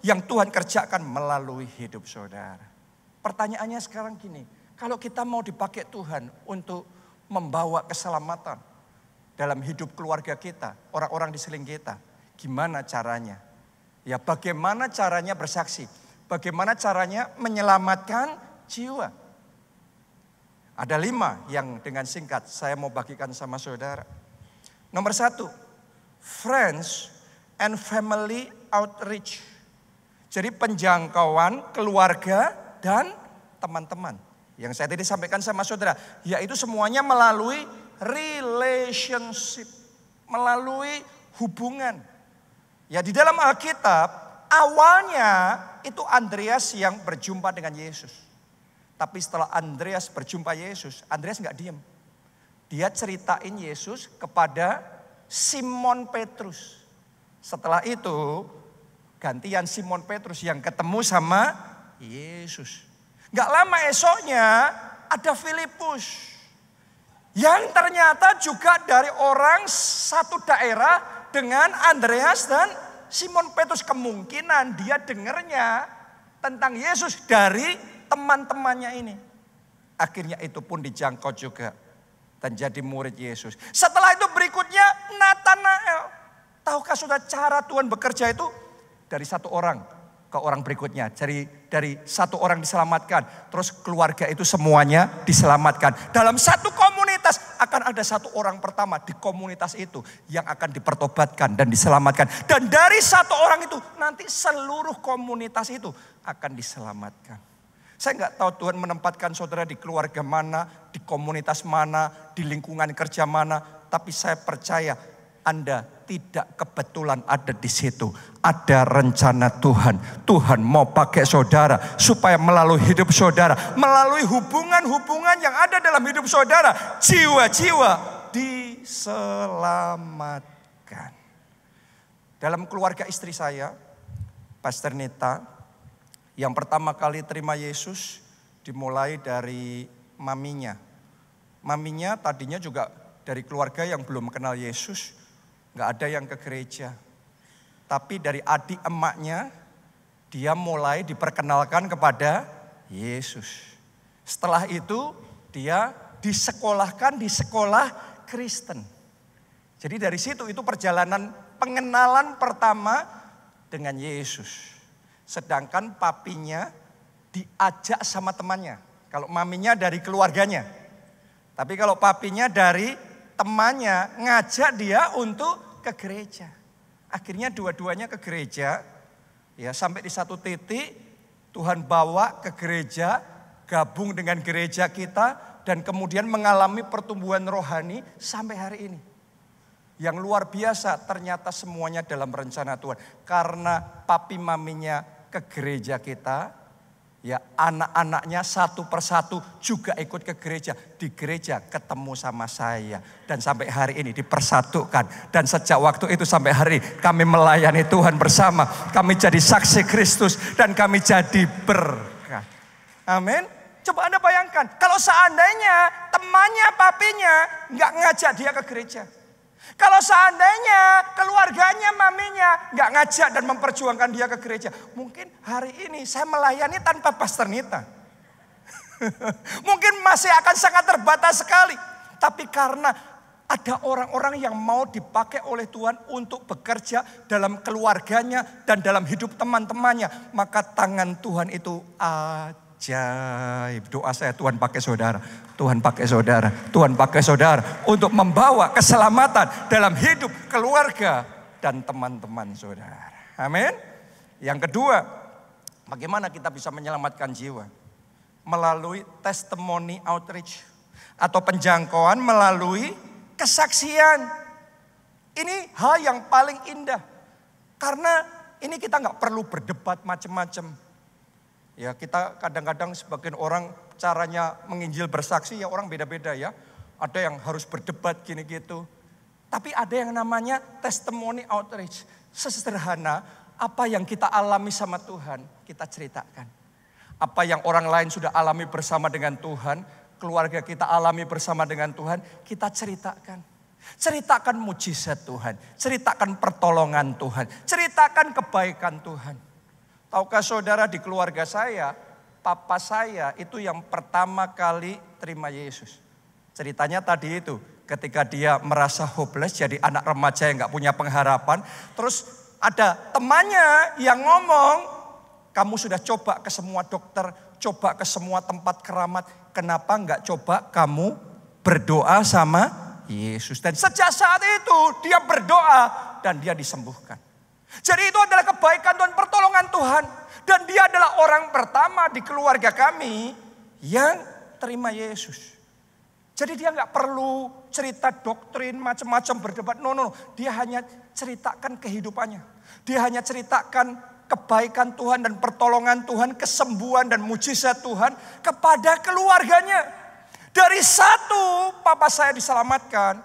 [SPEAKER 1] yang Tuhan kerjakan melalui hidup saudara. Pertanyaannya sekarang gini, kalau kita mau dipakai Tuhan untuk membawa keselamatan dalam hidup keluarga kita, orang-orang di sekeliling kita, gimana caranya? Ya, bagaimana caranya bersaksi? Bagaimana caranya menyelamatkan jiwa? Ada 5 yang dengan singkat saya mau bagikan sama saudara. Nomor 1, friends and family outreach. Jadi penjangkauan keluarga dan teman-teman. Yang saya tadi sampaikan sama saudara, yaitu semuanya melalui relationship, melalui hubungan. Ya, di dalam Alkitab awalnya itu Andreas yang berjumpa dengan Yesus. Tapi setelah Andreas berjumpa Yesus, Andreas nggak diam. Dia ceritain Yesus kepada Simon Petrus. Setelah itu gantian Simon Petrus yang ketemu sama Yesus. Gak lama esoknya ada Filipus. Yang ternyata juga dari orang satu daerah dengan Andreas dan Simon Petrus. Kemungkinan dia dengarnya tentang Yesus dari teman-temannya ini. Akhirnya itu pun dijangkau juga dan jadi murid Yesus. Setelah itu berikutnya Nathanael. Tahukah saudara cara Tuhan bekerja itu? Dari satu orang ke orang berikutnya. Dari satu orang diselamatkan. Terus keluarga itu semuanya diselamatkan. Dalam satu komunitas akan ada satu orang pertama di komunitas itu yang akan dipertobatkan dan diselamatkan. Dan dari satu orang itu nanti seluruh komunitas itu akan diselamatkan. Saya nggak tahu Tuhan menempatkan saudara di keluarga mana, di komunitas mana, di lingkungan kerja mana. Tapi saya percaya Anda tidak kebetulan ada di situ. Ada rencana Tuhan. Tuhan mau pakai saudara supaya melalui hidup saudara, melalui hubungan-hubungan yang ada dalam hidup saudara, jiwa-jiwa diselamatkan. Dalam keluarga istri saya, Pastor Nita, yang pertama kali terima Yesus dimulai dari maminya. Maminya tadinya juga dari keluarga yang belum kenal Yesus. Gak ada yang ke gereja. Tapi dari adik emaknya, dia mulai diperkenalkan kepada Yesus. Setelah itu dia disekolahkan di sekolah Kristen. Jadi dari situ itu perjalanan pengenalan pertama dengan Yesus. Sedangkan papinya diajak sama temannya. Kalau maminya dari keluarganya. Tapi kalau papinya dari temannya ngajak dia untuk ke gereja. Akhirnya dua-duanya ke gereja. Ya, sampai di satu titik Tuhan bawa ke gereja, gabung dengan gereja kita dan kemudian mengalami pertumbuhan rohani sampai hari ini. Yang luar biasa, ternyata semuanya dalam rencana Tuhan. Karena papi maminya ke gereja kita, ya anak-anaknya satu persatu juga ikut ke gereja. Di gereja ketemu sama saya. Dan sampai hari ini dipersatukan. Dan sejak waktu itu sampai hari ini kami melayani Tuhan bersama. Kami jadi saksi Kristus dan kami jadi berkat. Amin. Coba Anda bayangkan. Kalau seandainya temannya papinya gak ngajak dia ke gereja. Kalau seandainya keluarganya, maminya gak ngajak dan memperjuangkan dia ke gereja. Mungkin hari ini saya melayani tanpa Pastor Nita. Mungkin masih akan sangat terbatas sekali. Tapi karena ada orang-orang yang mau dipakai oleh Tuhan untuk bekerja dalam keluarganya dan dalam hidup teman-temannya. Maka tangan Tuhan itu ajaib. Doa saya, Tuhan pakai saudara. Tuhan pakai saudara. Tuhan pakai saudara untuk membawa keselamatan dalam hidup keluarga dan teman-teman saudara. Amin. Yang kedua, bagaimana kita bisa menyelamatkan jiwa? Melalui testimony outreach atau penjangkauan melalui kesaksian. Ini hal yang paling indah. Karena ini kita nggak perlu berdebat macam-macam. Ya, kita kadang-kadang sebagian orang caranya menginjil bersaksi ya orang beda-beda ya. Ada yang harus berdebat gini gitu. Tapi ada yang namanya testimony outreach. Sesederhana apa yang kita alami sama Tuhan kita ceritakan. Apa yang orang lain sudah alami bersama dengan Tuhan, keluarga kita alami bersama dengan Tuhan, kita ceritakan. Ceritakan mujizat Tuhan, ceritakan pertolongan Tuhan, ceritakan kebaikan Tuhan. Tahukah saudara, di keluarga saya, papa saya itu yang pertama kali terima Yesus. Ceritanya tadi itu, ketika dia merasa hopeless, jadi anak remaja yang gak punya pengharapan. Terus ada temannya yang ngomong, kamu sudah coba ke semua dokter, coba ke semua tempat keramat, kenapa gak coba kamu berdoa sama Yesus? Dan sejak saat itu dia berdoa dan dia disembuhkan. Jadi itu adalah kebaikan Tuhan, pertolongan Tuhan. Dan dia adalah orang pertama di keluarga kami yang terima Yesus. Jadi dia gak perlu cerita doktrin macam-macam berdebat. No. Dia hanya ceritakan kehidupannya. Dia hanya ceritakan kebaikan Tuhan dan pertolongan Tuhan, kesembuhan dan mujizat Tuhan kepada keluarganya. Dari satu papa saya diselamatkan,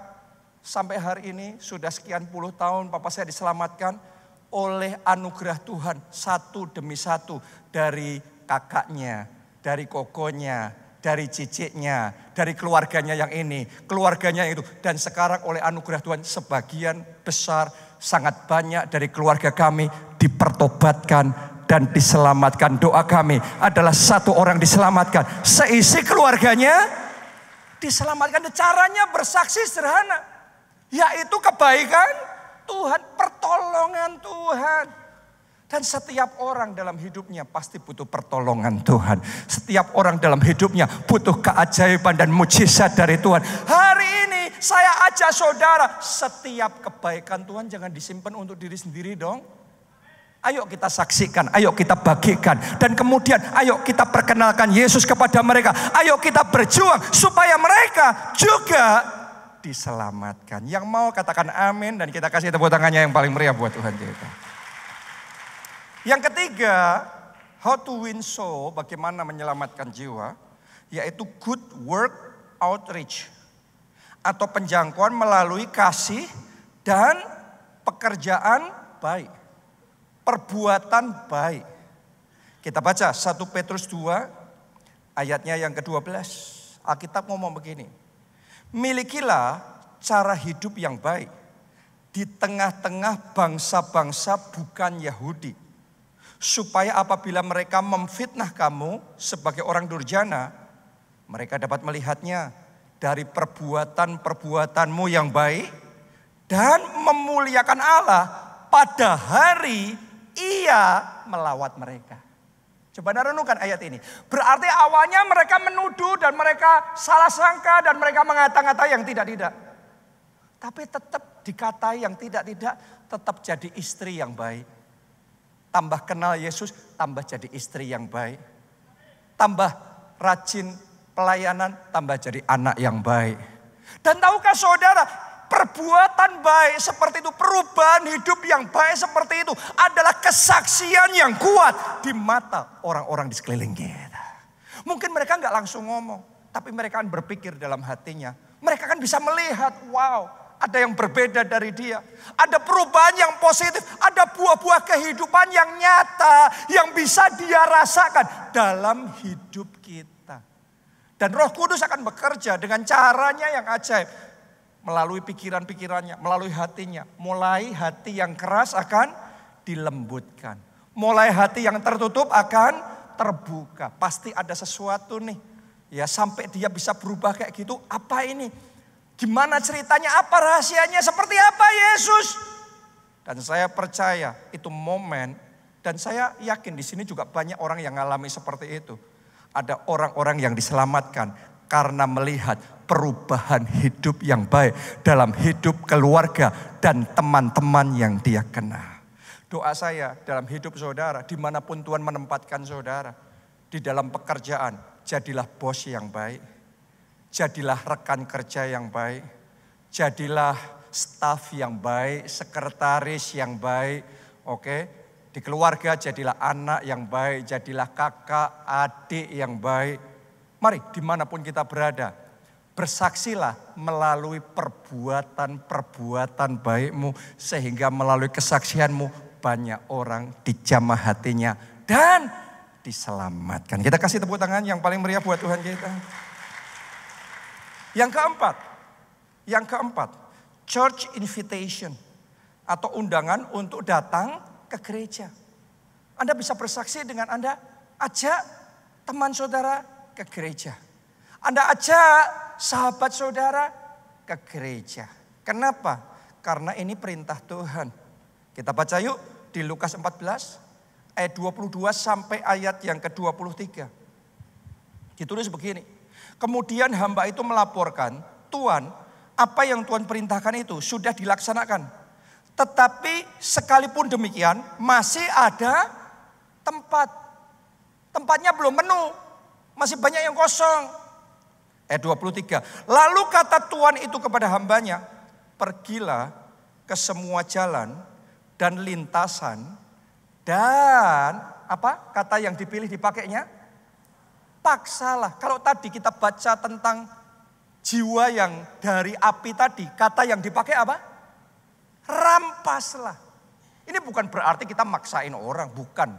[SPEAKER 1] sampai hari ini sudah sekian puluh tahun papa saya diselamatkan oleh anugerah Tuhan satu demi satu, dari kakaknya, dari kokonya, dari ciciknya, dari keluarganya yang ini, keluarganya yang itu. Dan sekarang oleh anugerah Tuhan sebagian besar, sangat banyak dari keluarga kami dipertobatkan dan diselamatkan. Doa kami adalah satu orang diselamatkan, seisi keluarganya diselamatkan. Caranya bersaksi sederhana, yaitu kebaikan Tuhan, pertolongan Tuhan. Dan setiap orang dalam hidupnya pasti butuh pertolongan Tuhan. Setiap orang dalam hidupnya butuh keajaiban dan mujizat dari Tuhan. Hari ini saya ajak saudara, setiap kebaikan Tuhan jangan disimpan untuk diri sendiri dong. Ayo kita saksikan, ayo kita bagikan. Dan kemudian ayo kita perkenalkan Yesus kepada mereka. Ayo kita berjuang supaya mereka juga diselamatkan. Yang mau katakan amin, dan kita kasih tepuk tangannya yang paling meriah buat Tuhan kita. Yang ketiga, how to win soul, bagaimana menyelamatkan jiwa, yaitu good work outreach, atau penjangkauan melalui kasih dan pekerjaan baik, perbuatan baik. Kita baca 1 Petrus 2 ayatnya yang ke-12. Alkitab ngomong begini, milikilah cara hidup yang baik di tengah-tengah bangsa-bangsa bukan Yahudi, supaya apabila mereka memfitnah kamu sebagai orang durjana, mereka dapat melihatnya dari perbuatan-perbuatanmu yang baik dan memuliakan Allah pada hari Ia melawat mereka. Coba renungkan ayat ini. Berarti awalnya mereka menuduh dan mereka salah sangka dan mereka mengata-ngata yang tidak-tidak. Tapi tetap dikatai yang tidak-tidak, tetap jadi istri yang baik. Tambah kenal Yesus, tambah jadi istri yang baik. Tambah rajin pelayanan, tambah jadi anak yang baik. Dan tahukah saudara, perbuatan baik seperti itu, perubahan hidup yang baik seperti itu adalah kesaksian yang kuat di mata orang-orang di sekeliling kita. Mungkin mereka nggak langsung ngomong, tapi mereka kan berpikir dalam hatinya. Mereka kan bisa melihat, wow, ada yang berbeda dari dia. Ada perubahan yang positif, ada buah-buah kehidupan yang nyata, yang bisa dia rasakan dalam hidup kita. Dan Roh Kudus akan bekerja dengan caranya yang ajaib. Melalui pikiran-pikirannya, melalui hatinya. Mulai hati yang keras akan dilembutkan. Mulai hati yang tertutup akan terbuka. Pasti ada sesuatu nih. Ya, sampai dia bisa berubah kayak gitu. Apa ini? Gimana ceritanya? Apa rahasianya? Seperti apa Yesus? Dan saya percaya itu momen. Dan saya yakin di sini juga banyak orang yang mengalami seperti itu. Ada orang-orang yang diselamatkan karena melihat perubahan hidup yang baik dalam hidup keluarga dan teman-teman yang dia kenal. Doa saya dalam hidup saudara, dimanapun Tuhan menempatkan saudara, di dalam pekerjaan, jadilah bos yang baik, jadilah rekan kerja yang baik, jadilah staf yang baik, sekretaris yang baik, oke? Di keluarga jadilah anak yang baik, jadilah kakak, adik yang baik. Mari dimanapun kita berada, bersaksilah melalui perbuatan-perbuatan baikmu. Sehingga melalui kesaksianmu banyak orang dijamah hatinya dan diselamatkan. Kita kasih tepuk tangan yang paling meriah buat Tuhan kita. Yang keempat, church invitation atau undangan untuk datang ke gereja. Anda bisa bersaksi dengan Anda ajak teman saudara ke gereja. Anda ajak sahabat saudara ke gereja. Kenapa? Karena ini perintah Tuhan. Kita baca yuk di Lukas 14 ayat 22 sampai ayat yang ke-23. Ditulis begini. Kemudian hamba itu melaporkan, Tuan, apa yang Tuhan perintahkan itu sudah dilaksanakan. Tetapi sekalipun demikian masih ada tempat. Tempatnya belum penuh. Masih banyak yang kosong. Ayat 23. Lalu kata Tuhan itu kepada hambanya, pergilah ke semua jalan dan lintasan. Dan apa kata yang dipilih dipakainya? Paksalah. Kalau tadi kita baca tentang jiwa yang dari api tadi, kata yang dipakai apa? Rampaslah. Ini bukan berarti kita maksain orang, bukan.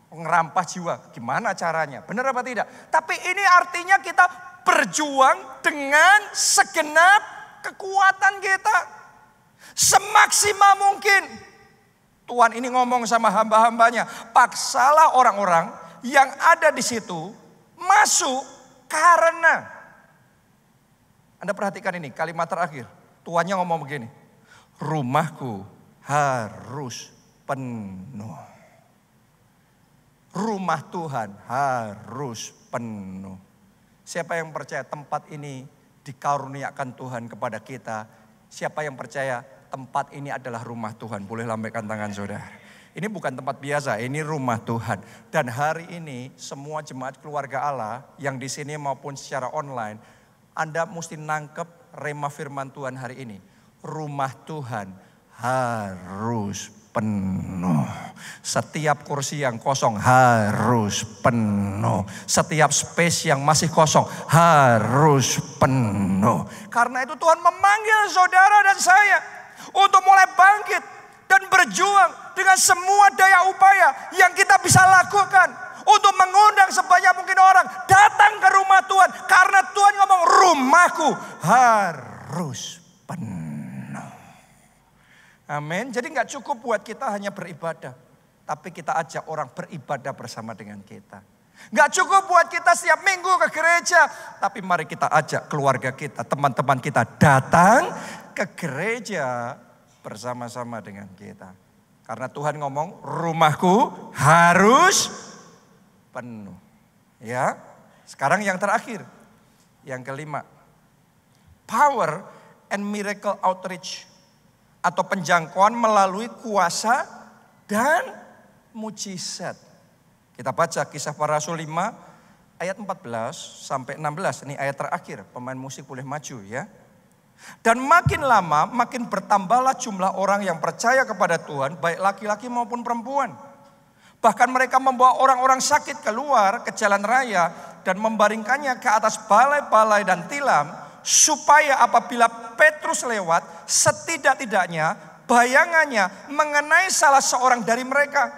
[SPEAKER 1] Ngerampas jiwa, gimana caranya? Benar apa tidak? Tapi ini artinya kita berjuang dengan segenap kekuatan kita. Semaksimal mungkin. Tuhan ini ngomong sama hamba-hambanya, paksalah orang-orang yang ada di situ masuk karena. Anda perhatikan ini kalimat terakhir. Tuannya ngomong begini, rumahku harus penuh. Rumah Tuhan harus penuh. Siapa yang percaya tempat ini dikaruniakan Tuhan kepada kita? Siapa yang percaya tempat ini adalah rumah Tuhan? Boleh lambaikan tangan saudara. Ini bukan tempat biasa, ini rumah Tuhan. Dan hari ini semua jemaat keluarga Allah yang di sini maupun secara online, Anda mesti nangkep rema firman Tuhan hari ini. Rumah Tuhan harus penuh. Setiap kursi yang kosong harus penuh. Setiap space yang masih kosong harus penuh. Karena itu Tuhan memanggil saudara dan saya untuk mulai bangkit dan berjuang dengan semua daya upaya yang kita bisa lakukan untuk mengundang sebanyak mungkin orang datang ke rumah Tuhan. Karena Tuhan ngomong rumahku harus penuh. Amin. Jadi gak cukup buat kita hanya beribadah. Tapi kita ajak orang beribadah bersama dengan kita. Gak cukup buat kita setiap minggu ke gereja. Tapi mari kita ajak keluarga kita, teman-teman kita datang ke gereja bersama-sama dengan kita. Karena Tuhan ngomong rumahku harus penuh. Ya. Sekarang yang terakhir. Yang kelima. Power and miracle outreach. Atau penjangkauan melalui kuasa dan mujizat. Kita baca Kisah Para Rasul 5 ayat 14 sampai 16. Ini ayat terakhir. Pemain musik boleh maju ya. Dan makin lama makin bertambahlah jumlah orang yang percaya kepada Tuhan, baik laki-laki maupun perempuan. Bahkan mereka membawa orang-orang sakit keluar ke jalan raya dan membaringkannya ke atas balai-balai dan tilam, supaya apabila Petrus lewat, setidak-tidaknya bayangannya mengenai salah seorang dari mereka.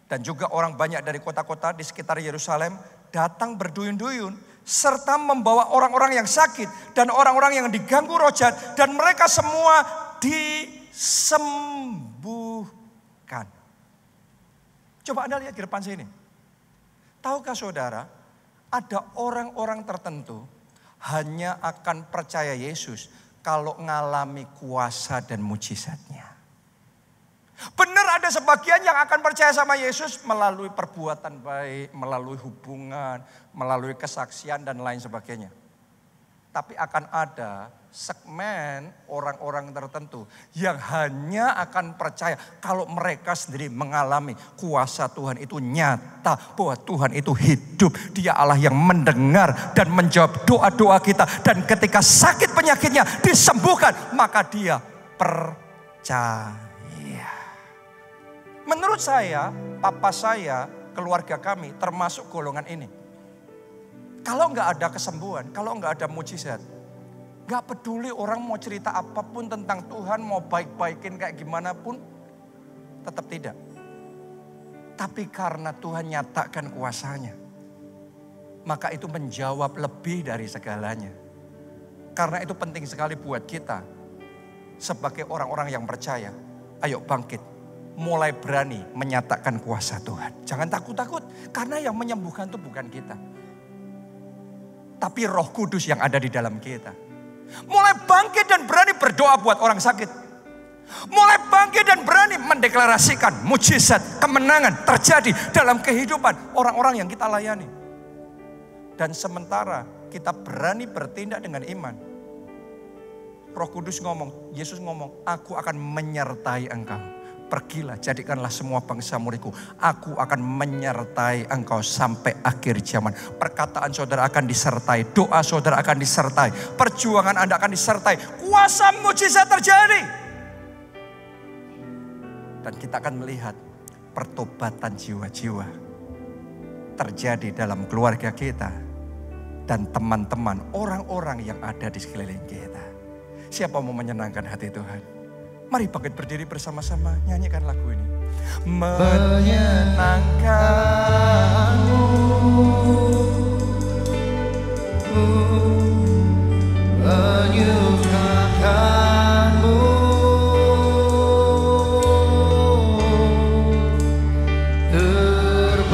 [SPEAKER 1] Dan juga orang banyak dari kota-kota di sekitar Yerusalem datang berduyun-duyun serta membawa orang-orang yang sakit dan orang-orang yang diganggu roh jahat, dan mereka semua disembuhkan. Coba Anda lihat di depan sini. Tahukah saudara, ada orang-orang tertentu hanya akan percaya Yesus kalau mengalami kuasa dan mujizatnya. Benar ada sebagian yang akan percaya sama Yesus melalui perbuatan baik, melalui hubungan, melalui kesaksian dan lain sebagainya. Tapi akan ada segmen orang-orang tertentu yang hanya akan percaya kalau mereka sendiri mengalami kuasa Tuhan itu nyata, bahwa Tuhan itu hidup. Dia Allah yang mendengar dan menjawab doa-doa kita, dan ketika sakit penyakitnya disembuhkan, maka dia percaya. Menurut saya, papa saya, keluarga kami termasuk golongan ini. Kalau nggak ada kesembuhan, kalau nggak ada mujizat, nggak peduli orang mau cerita apapun tentang Tuhan, mau baik-baikin kayak gimana pun, tetap tidak. Tapi karena Tuhan nyatakan kuasanya, maka itu menjawab lebih dari segalanya. Karena itu penting sekali buat kita sebagai orang-orang yang percaya, ayo bangkit. Mulai berani menyatakan kuasa Tuhan. Jangan takut-takut, karena yang menyembuhkan itu bukan kita. Tapi Roh Kudus yang ada di dalam kita. Mulai bangkit dan berani berdoa buat orang sakit. Mulai bangkit dan berani mendeklarasikan mujizat, kemenangan terjadi dalam kehidupan orang-orang yang kita layani. Dan sementara kita berani bertindak dengan iman, Roh Kudus ngomong, Yesus ngomong, aku akan menyertai engkau. Pergilah, jadikanlah semua bangsa muridku. Aku akan menyertai engkau sampai akhir zaman. Perkataan saudara akan disertai, doa saudara akan disertai, perjuangan Anda akan disertai. Kuasa mujizat terjadi. Dan kita akan melihat pertobatan jiwa-jiwa terjadi dalam keluarga kita. Dan teman-teman, orang-orang yang ada di sekeliling kita. Siapa mau menyenangkan hati Tuhan? Mari bangkit berdiri bersama-sama, nyanyikan lagu ini. Menyenangkanmu, menyukakanmu, terbakar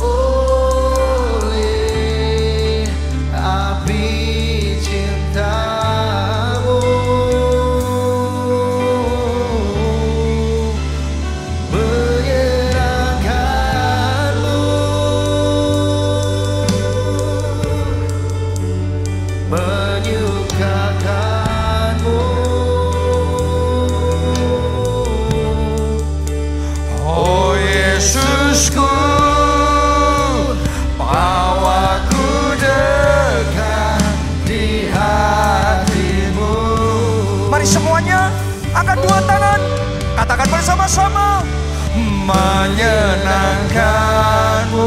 [SPEAKER 1] oleh api cinta. Katakan bersama-sama, menyenangkanmu,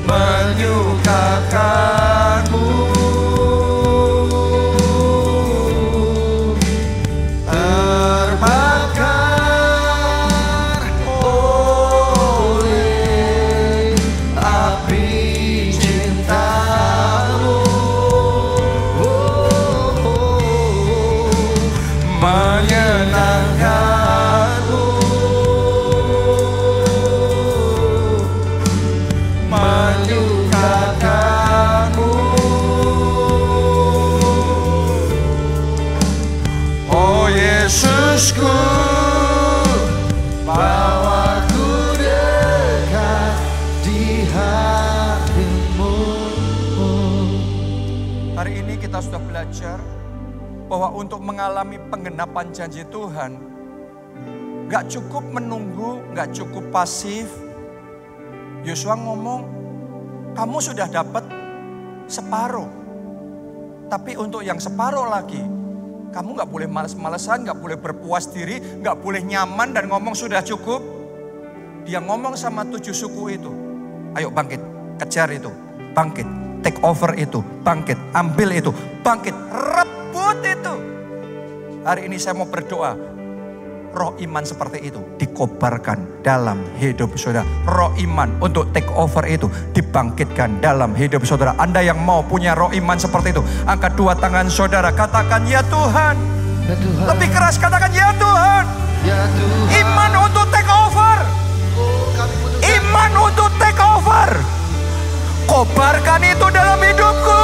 [SPEAKER 1] menyukakanmu, terbakar oleh api cintamu. Menyenangkanmu, menyukakanmu, oh Yesusku, bawaku dekat di hatimu. Hari ini kita sudah belajar bahwa untuk mengalami penggenapan janji Tuhan, gak cukup menunggu, gak cukup pasif. Yosua ngomong, kamu sudah dapat separuh. Tapi untuk yang separuh lagi, kamu gak boleh males-malesan, gak boleh berpuas diri, gak boleh nyaman dan ngomong sudah cukup. Dia ngomong sama 7 suku itu, ayo bangkit, kejar itu, bangkit, take over itu, bangkit, ambil itu, bangkit, rebut itu. Hari ini saya mau berdoa, roh iman seperti itu dikobarkan dalam hidup saudara. Roh iman untuk take over itu dibangkitkan dalam hidup saudara. Anda yang mau punya roh iman seperti itu, angkat 2 tangan saudara, katakan ya Tuhan. Ya Tuhan. Lebih keras katakan ya Tuhan. Ya Tuhan. Iman untuk take over. Iman untuk take over. Kobarkan itu dalam hidupku.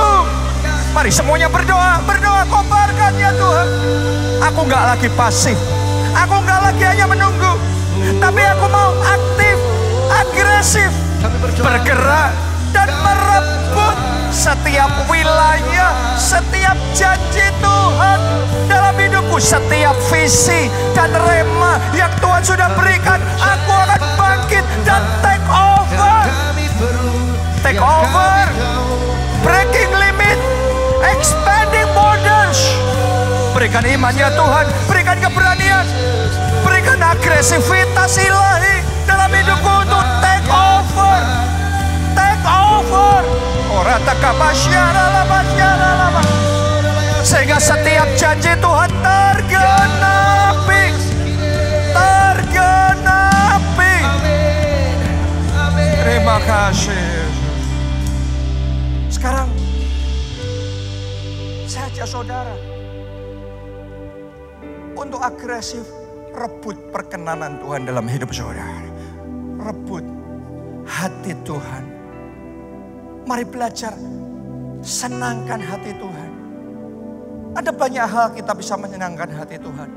[SPEAKER 1] Mari semuanya berdoa, kobarkan ya Tuhan. Aku gak lagi pasif, aku gak lagi hanya menunggu, tapi aku mau aktif, agresif, bergerak dan merebut setiap wilayah, setiap janji Tuhan dalam hidupku, setiap visi dan rema yang Tuhan sudah berikan. Aku akan bangkit dan take over. Take over, breaking limit, expanding borders. Berikan iman ya Tuhan, berikan keberanian, berikan agresivitas ilahi dalam hidupku untuk take over. Take over. Sehingga setiap janji Tuhan tergenapi. Tergenapi. Terima kasih. ajak saudara untuk agresif rebut perkenanan Tuhan dalam hidup saudara. Rebut hati Tuhan. Mari belajar senangkan hati Tuhan. Ada banyak hal kita bisa menyenangkan hati Tuhan.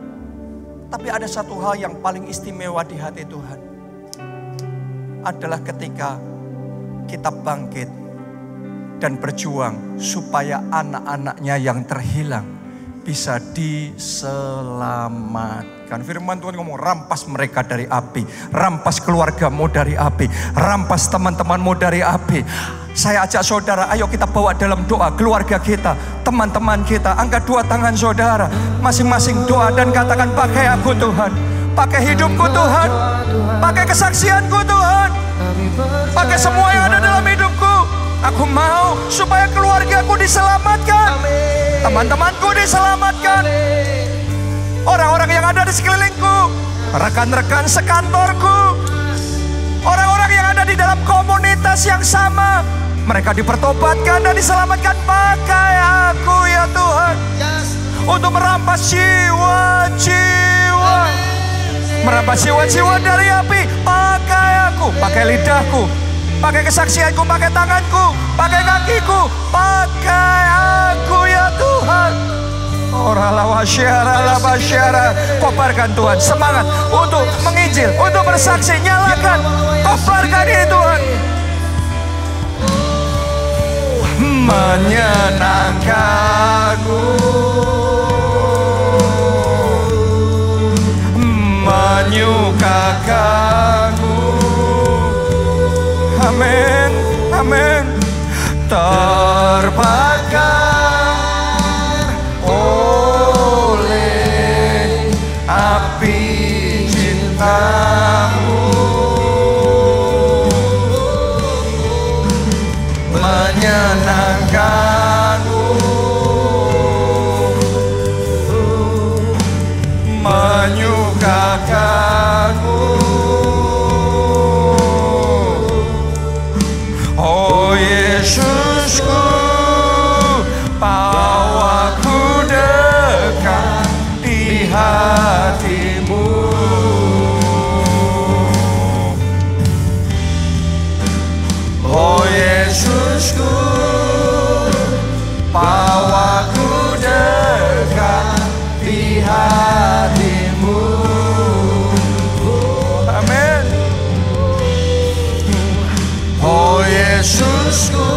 [SPEAKER 1] Tapi ada satu hal yang paling istimewa di hati Tuhan. Adalah ketika kita bangkit dan berjuang supaya anak-anaknya yang terhilang bisa diselamatkan. Firman Tuhan ngomong, rampas mereka dari api, rampas keluargamu dari api, rampas teman-temanmu dari api. Saya ajak saudara, ayo kita bawa dalam doa keluarga kita, teman-teman kita. Angkat dua tangan saudara, masing-masing doa dan katakan, pakai aku Tuhan, pakai hidupku Tuhan, pakai kesaksianku Tuhan, pakai semua yang ada dalam hidupku. Aku mau supaya keluargaku diselamatkan, teman-temanku diselamatkan, orang-orang yang ada di sekelilingku, rekan-rekan sekantorku, orang-orang yang ada di dalam komunitas yang sama, mereka dipertobatkan dan diselamatkan. Pakai aku ya Tuhan, untuk merampas jiwa-jiwa, merampas jiwa-jiwa dari api. Pakai aku, pakai lidahku, pakai kesaksianku, pakai tanganku, pakai kakiku. Pakai aku ya Tuhan. Kobarkan Tuhan semangat untuk menginjil, untuk bersaksi. Nyalakan, kobarkan ini Tuhan. Menyenangkanmu, menyukakanmu. Amin, amin. Terbakar oleh api cintamu, menyenangkanmu, menyukakanmu. Oh Yesusku, bawaku dekat di hatimu. Oh Yesusku, bawaku dekat di hatimu. Amin. Oh Yesusku,